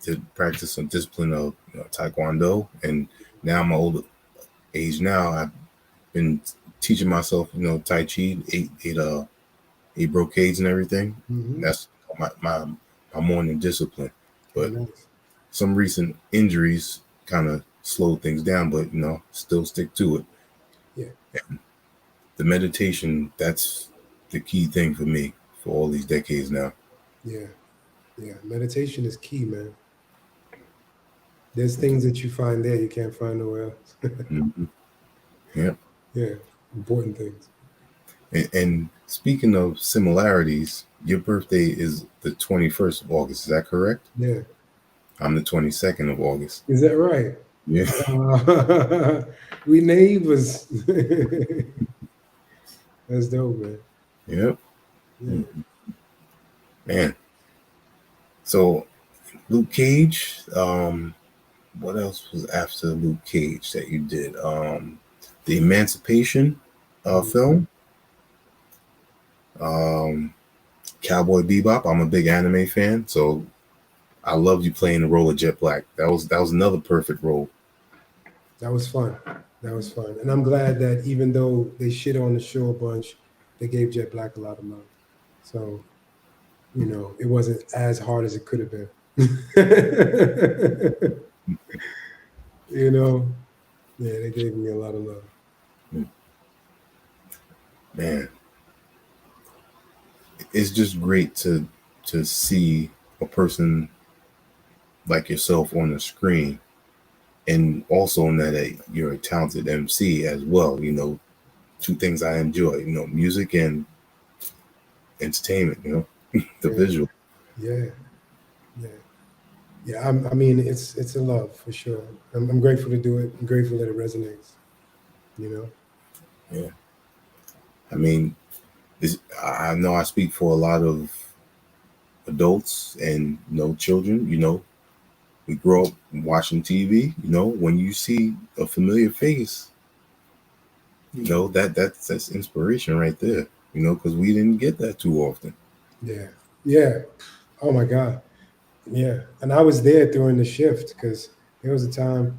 did practice some discipline of Taekwondo, and now I'm older age now. I've been teaching myself, Tai Chi, eight brocades and everything. mhm. That's my morning discipline. Oh, But nice. some recent injuries kind of slowed things down, but still stick to it. Yeah, The meditation, that's the key thing for me for all these decades now. yeah, yeah. Meditation is key, man. There's things that you find there you can't find nowhere else. Hmm. Yeah. Yeah, important things. And speaking of similarities, your birthday is the 21st of August. Is that correct? Yeah, I'm the 22nd of August. is that right? Yeah. We neighbors. That's dope, man. Yep. Yeah. Man. So Luke Cage, what else was after Luke Cage that you did? The Emancipation Mhm. film, um, Cowboy Bebop. I'm a big anime fan, so I loved you playing the role of Jet Black. That was another perfect role. That was fun. That was fun. And I'm glad that even though they shit on the show a bunch, they gave Jet Black a lot of love. So, it wasn't as hard as it could have been. you know, yeah, they gave me a lot of love. Man, it's just great to see a person like yourself on the screen, and also know that you're a talented MC as well. Two things I enjoy. Music and entertainment. The Yeah, visual. yeah, yeah, yeah. I mean, it's a love for sure. I'm grateful to do it. I'm grateful that it resonates. You know. Yeah. I mean, I know I speak for a lot of adults and children. We grow up watching TV. When you see a familiar face, that's inspiration right there. Because we didn't get that too often. Yeah, yeah. Oh my God. Yeah, and I was there during the shift because there was a time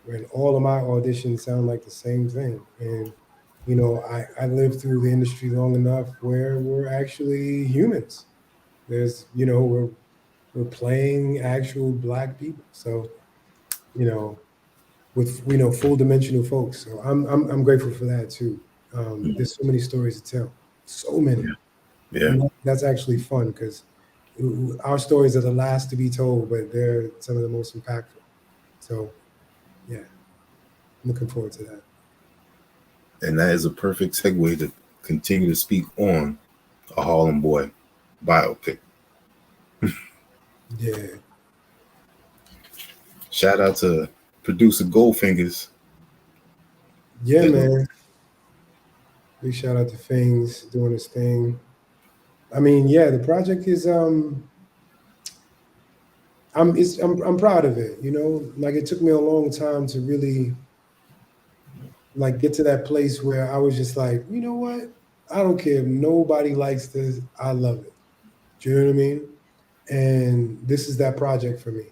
when all of my auditions sound like the same thing, and I lived through the industry long enough where we're actually humans. We're playing actual black people, so you know with full dimensional folks. So I'm grateful for that too. There's so many stories to tell, so many, Yeah, and that's actually fun because our stories are the last to be told, but they're some of the most impactful. So yeah, I'm looking forward to that. and that is a perfect segue to continue to speak on a Harlem Boy biopic. Yeah, Shout out to producer Goldfingers. yeah, That man. Big shout out to Things doing his thing. I mean, yeah, the project is I'm proud of it. Like it took me a long time to really like get to that place where I was just like, you know what? I don't care if nobody likes this. I love it. Do you know what I mean? And this is that project for me.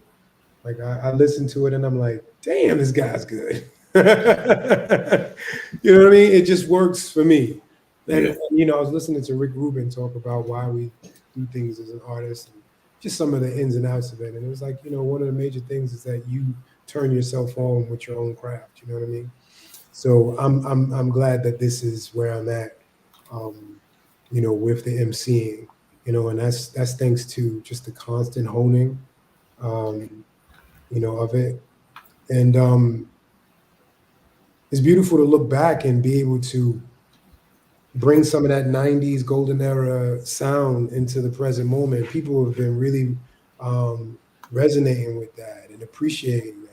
Like I listen to it and I'm like, damn, this guy's good. You know what I mean? It just works for me. yeah, And I was listening to Rick Rubin talk about why we do things as an artist and just some of the ins and outs of it. And it was like, one of the major things is that you turn yourself on with your own craft. You know what I mean? So I'm glad that this is where I'm at, um, with the MCing, and that's thanks to just the constant honing, um, of it. And it's beautiful to look back and be able to bring some of that 90s golden era sound into the present moment. People have been really um, resonating with that and appreciating that.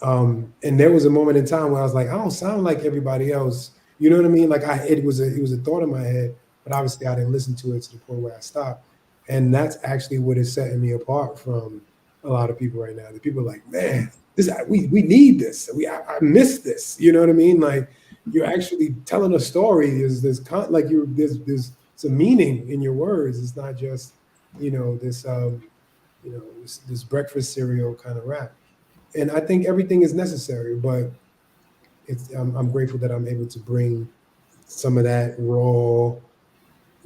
And there was a moment in time where I was like, I don't sound like everybody else. You know what I mean? Like it was a thought in my head, but obviously I didn't listen to it to the point where I stopped. And that's actually what is setting me apart from a lot of people right now. The people are like, man, this we need this. I miss this. You know what I mean? Like you're actually telling a story. Like there's some meaning in your words. It's not just this breakfast cereal kind of rap. And I think everything is necessary, but I'm grateful that I'm able to bring some of that raw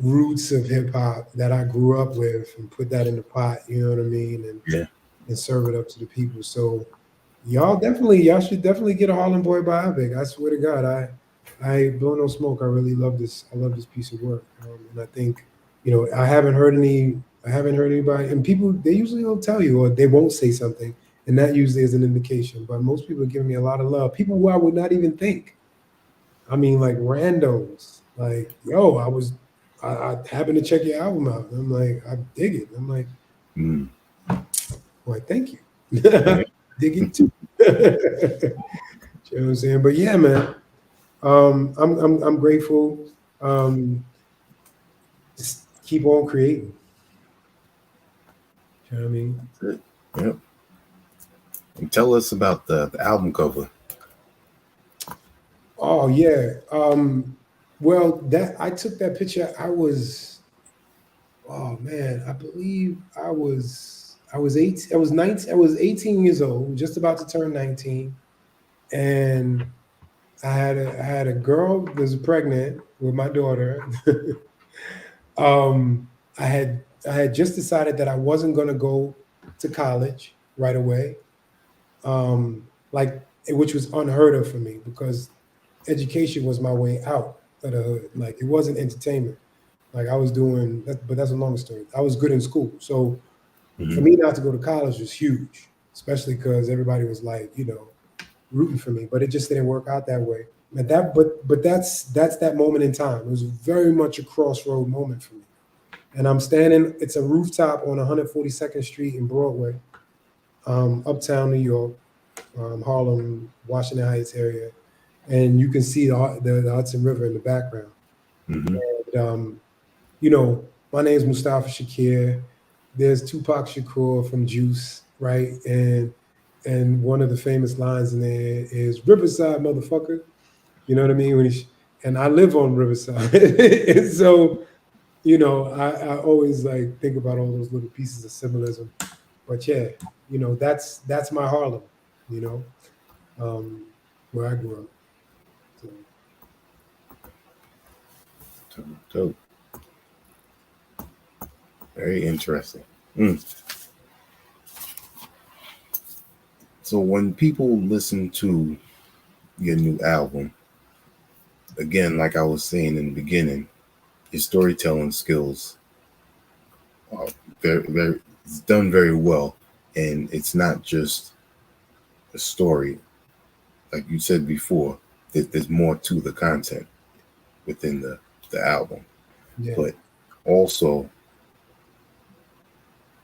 roots of hip hop that I grew up with and put that in the pot, you know what I mean, Yeah. and serve it up to the people. So y'all should definitely get a Harlem Boy biopic. I swear to God, I blow no smoke. I really love this. I love this piece of work, and I think I haven't heard anybody, and people they usually don't tell you or they won't say something, and that usually is an indication. But most people are giving me a lot of love. People who I would not even think. I mean, like randos. Like, yo, I happened to check your album out. And I'm like, I dig it. I'm like, Mm. why, thank you. Yeah. Dig it too. You know what I'm saying? But yeah, man. I'm grateful. Um, just keep on creating. You know what I mean? That's it. Yep. And tell us about the album cover. Oh yeah. Well, that I took that picture. Oh man, I believe I was 18. I was 19. I was 18 years old, just about to turn 19, and I had a girl that was pregnant with my daughter. um, I had just decided that I wasn't going to go to college right away, like which was unheard of for me because education was my way out of the hood. Like it wasn't entertainment. Like I was doing that, but that's a long story. I was good in school, so for Hmm. me not to go to college was huge, especially because everybody was like, rooting for me. But it just didn't work out that way. And but that's that moment in time. It was very much a crossroad moment for me. And I'm standing. It's a rooftop on 142nd Street in Broadway, uptown New York, Harlem, Washington Heights area, and you can see the Hudson River in the background. Hmm. And, you know, my name is Mustafa Shakir. There's Tupac Shakur from Juice, right? And one of the famous lines in there is Riverside, motherfucker. You know what I mean? And I live on Riverside, and so I always like think about all those little pieces of symbolism. But yeah, that's my Harlem. You know, um, where I grew up. So, Dope. Very interesting. Mm. So when people listen to your new album, again, like I was saying in the beginning, your storytelling skills are very, it's done very well, and it's not just a story, like you said before. That there's more to the content within the album, yeah, but also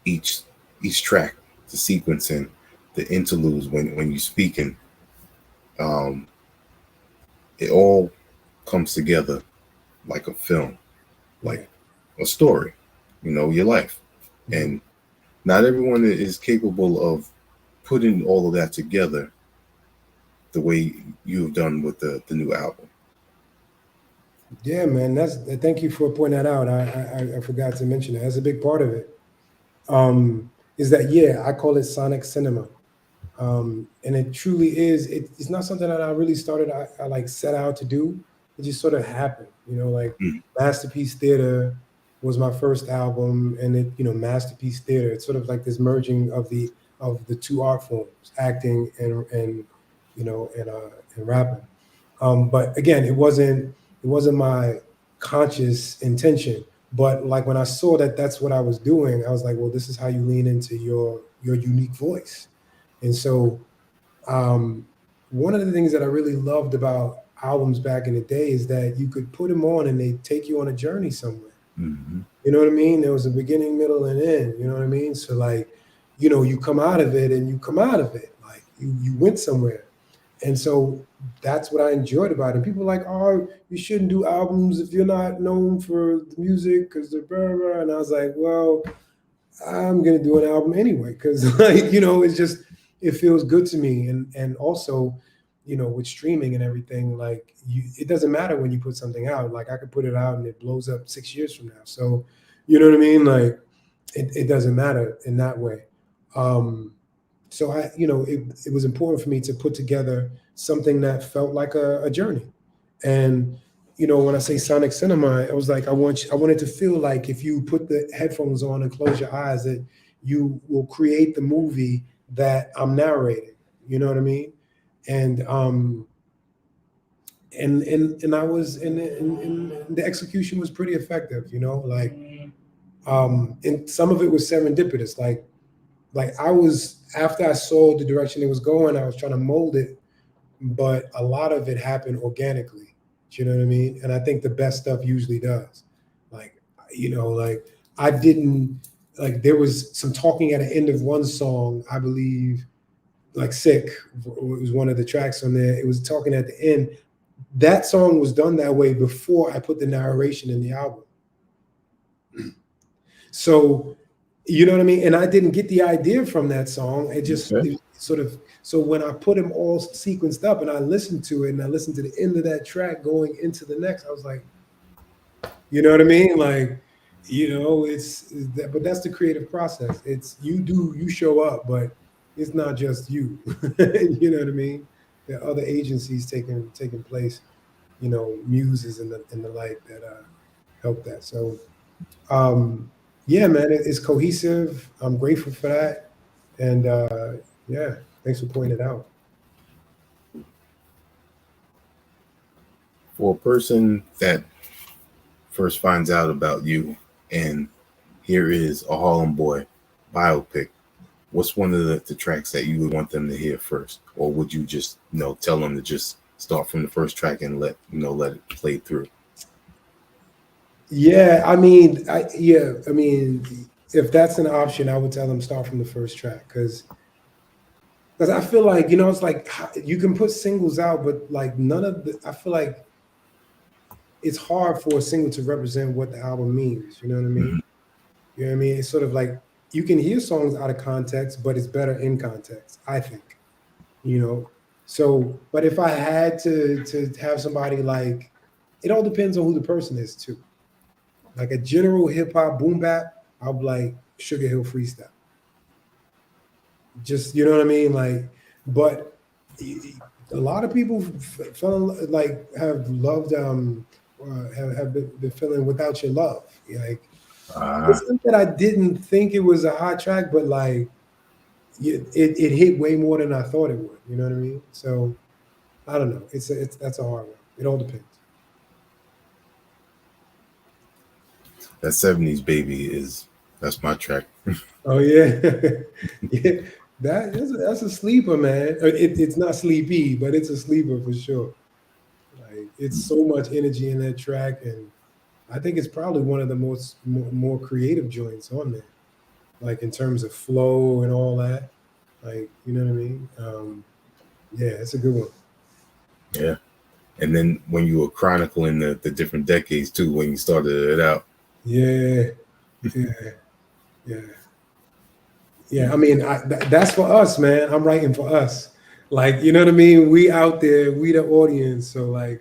each each track, the sequencing, the interludes when you're speaking, um, it all comes together like a film, like yeah, a story, your life. yeah. And not everyone is capable of putting all of that together the way you've done with the new album. Yeah, man. Thank you for pointing that out. I forgot to mention that. That's a big part of it. Is that yeah? I call it sonic cinema. And it truly is. It's not something that I really started. I like set out to do. It just sort of happened. Like Mm. Masterpiece Theater was my first album, and Masterpiece Theater. It's sort of like this merging of the two art forms, acting and and rapping. But again, it wasn't my conscious intention. But like when I saw that that's what I was doing, I was like, well, this is how you lean into your unique voice. And so um, one of the things that I really loved about albums back in the day is that you could put them on and they take you on a journey somewhere. Mm-hmm. You know what I mean? There was a beginning, middle, and end. You know what I mean? So like, you come out of it and you come out of it. Like you went somewhere. And so that's what I enjoyed about it. And people are like, oh, you shouldn't do albums if you're not known for the music because they're blah, blah, blah. And I was like, well, I'm gonna do an album anyway because like it's just it feels good to me and also with streaming and everything like it doesn't matter when you put something out like I could put it out and it blows up 6 years from now so you know what I mean like it doesn't matter in that way. um so it was important for me to put together something that felt like a journey. And when I say sonic cinema, I was like, I wanted to feel like if you put the headphones on and close your eyes, that you will create the movie that I'm narrating. You know what I mean? And and I was and the execution was pretty effective. Like and some of it was serendipitous. Like I was after I saw the direction it was going, I was trying to mold it, but a lot of it happened organically. Do you know what I mean? And I think the best stuff usually does. Like, like I didn't like there was some talking at the end of one song, I believe, like Sick was one of the tracks on there. It was talking at the end. That song was done that way before I put the narration in the album. So, you know what I mean? And I didn't get the idea from that song. Okay. It sort of, so when I put them all sequenced up and I listened to it and I listened to the end of that track going into the next, I was like, you know what I mean? Like, but that's the creative process. It's you show up, but it's not just you. You know what I mean? There are other agencies taking place, muses and the like that help that. So yeah, man, it's cohesive. I'm grateful for that. And yeah, thanks for pointing it out. For a person that first finds out about you and here is a Harlem Boy biopic, what's one of the tracks that you would want them to hear first? Or would you just, tell them to just start from the first track and let it play through? Yeah, I mean, if that's an option, I would tell them start from the first track because I feel like it's like you can put singles out, but like none of the. I feel like it's hard for a single to represent what the album means. You know what I mean? Mhm. You know what I mean? It's sort of like you can hear songs out of context, but it's better in context, I think. You know. So, but if I had to have somebody like, it all depends on who the person is too. Like a general hip hop boom bap, I'll be like Sugar Hill Freestyle. Just what I mean? Like, but a lot of people like have loved have been feeling Without Your Love. Like Uh, it's not that I didn't think it was a hot track, but like it hit way more than I thought it would. You know what I mean? So I don't know. It's that's a hard one. It all depends. that 70s baby that's my track. Oh yeah, yeah. That's a sleeper, man. It's not sleepy, but it's a sleeper for sure. Like it's so much energy in that track, and I think it's probably one of the more creative joints on there. Like in terms of flow and all that. Like you know what I mean? Yeah, it's a good one. Yeah. And then when you were chronicling the different decades too, when you started it out. Yeah, yeah, yeah, yeah. I mean, that's for us, man. I'm writing for us. Like you know what I mean? We out there, we the audience. So like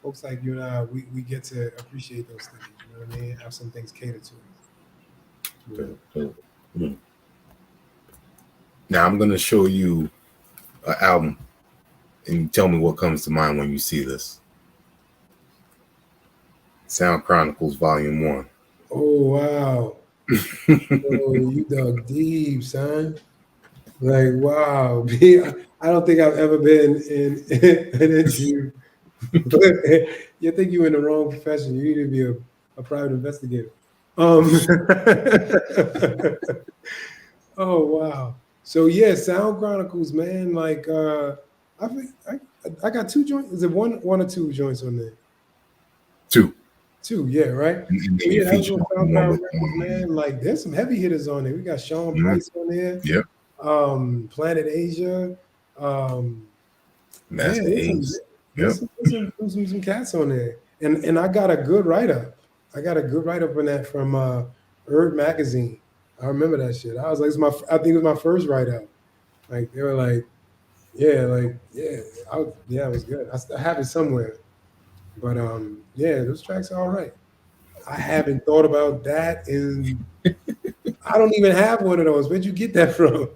folks like you and I, we get to appreciate those things. You know what I mean? Have some things catered to us. You know? Mm. Now I'm gonna show you an album, and you tell me what comes to mind when you see this. Sound Chronicles Volume One. Oh wow! Oh, you dug deep, son. Like, wow. I don't think I've ever been in an interview. But you think you're in the wrong profession. You need to be a private investigator. Um, oh wow. So yeah, Sound Chronicles, man. Like I think I got two joints. Is it one or two joints on there? Two. Two, yeah, right. And So then you yeah, that was feature on on the one SoundCloud with Records, man. Like there's some heavy hitters on there. We got Sean mhm, Price on there, yep, Planet Asia. Um, yeah, Master Ace. Yep. there's some cats on there, and I got a good write up. I got a good write up on that from Herb Magazine. I remember that shit. I was like, I think it was my first write up. Like they were like, yeah, yeah, it was good. I have it somewhere, but yeah, those tracks are all right. I haven't thought about that, and I don't even have one of those. Where'd you get that from?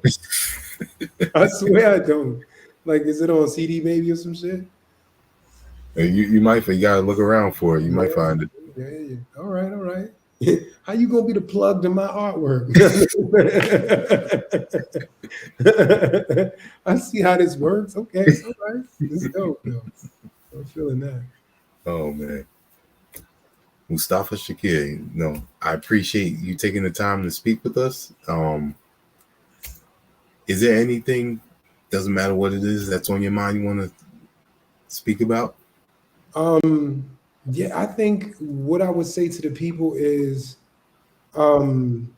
I swear I don't. Like, is it on CD maybe or some shit? You might, you gotta look around for it. You might Yeah, find it. yeah. All right, all right. How you gonna be the plug to my artwork? I see how this works. Okay, all right. This is dope though. I'm feeling that. Oh man, Mustafa Shakir. No, I appreciate you taking the time to speak with us. Is there anything? Doesn't matter what it is that's on your mind you want to speak about? Um, yeah, I think what I would say to the people is um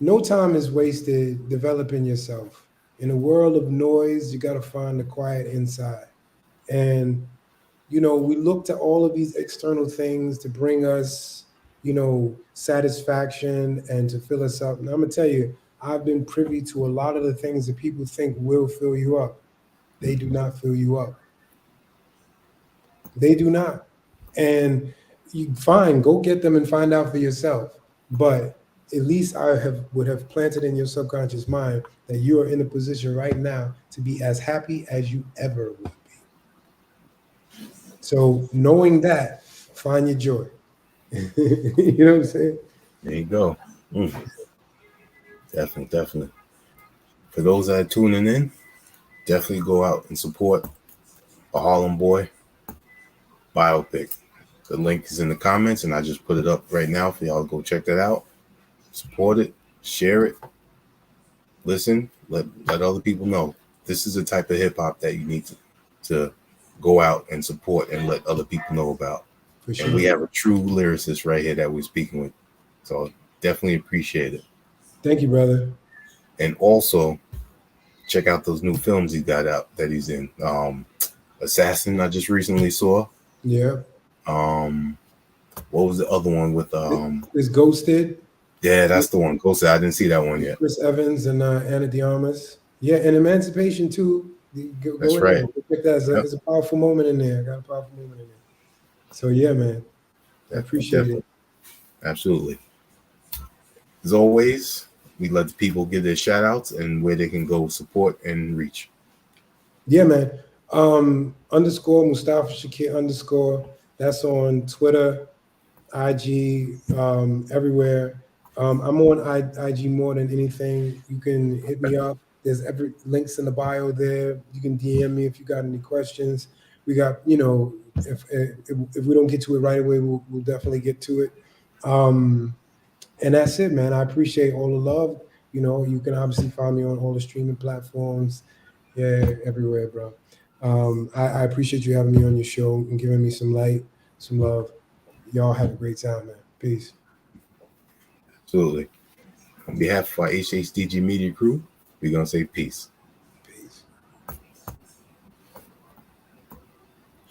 no time is wasted developing yourself. In a world of noise, you gotta find the quiet inside. And we look to all of these external things to bring us, satisfaction and to fill us up. And I'm gonna tell you, I've been privy to a lot of the things that people think will fill you up. They do not fill you up. They do not. And you fine, go get them and find out for yourself. But at least I have would have planted in your subconscious mind that you are in a position right now to be as happy as you ever will be. So knowing that, find your joy. You know what I'm saying? There you go. Mm, definitely, definitely. For those that are tuning in, definitely go out and support a Harlem Boy biopic. The link is in the comments, and I just put it up right now for y'all to go check that out. Support it, share it, listen, let other people know. This is the type of hip hop that you need to go out and support and let other people know about. For And we sure. have a true lyricist right here that we're speaking with. So definitely appreciate it. Thank you, brother. And also check out those new films he got out that he's in. Assassin I just recently saw. Yeah. Um what was the other one with It's Ghosted, yeah, that's the one. Ghost. I didn't see that one yet. Chris Evans and Anna Diarmas. Yeah, and Emancipation too. Go That's in there. right. Go check that. Yep. It's a powerful moment in there. I got a powerful moment in there. So yeah, man. I Definitely, appreciate it. definitely. Absolutely. As always, we let the people give their shout outs and where they can go support and reach. Yeah, man. Underscore Mustafa Shakir underscore. That's on Twitter, IG, everywhere. I'm on IG more than anything. You can hit me up. There's every links in the bio there. You can DM me if you got any questions. We got, if we don't get to it right away, we'll definitely get to it. Um, and that's it, man. I appreciate all the love. You can obviously find me on all the streaming platforms. Yeah, everywhere, bro. I appreciate you having me on your show and giving me some light, some love. Y'all have a great time, man. Peace. Absolutely. On behalf of our HHDG media crew, we're going to say peace.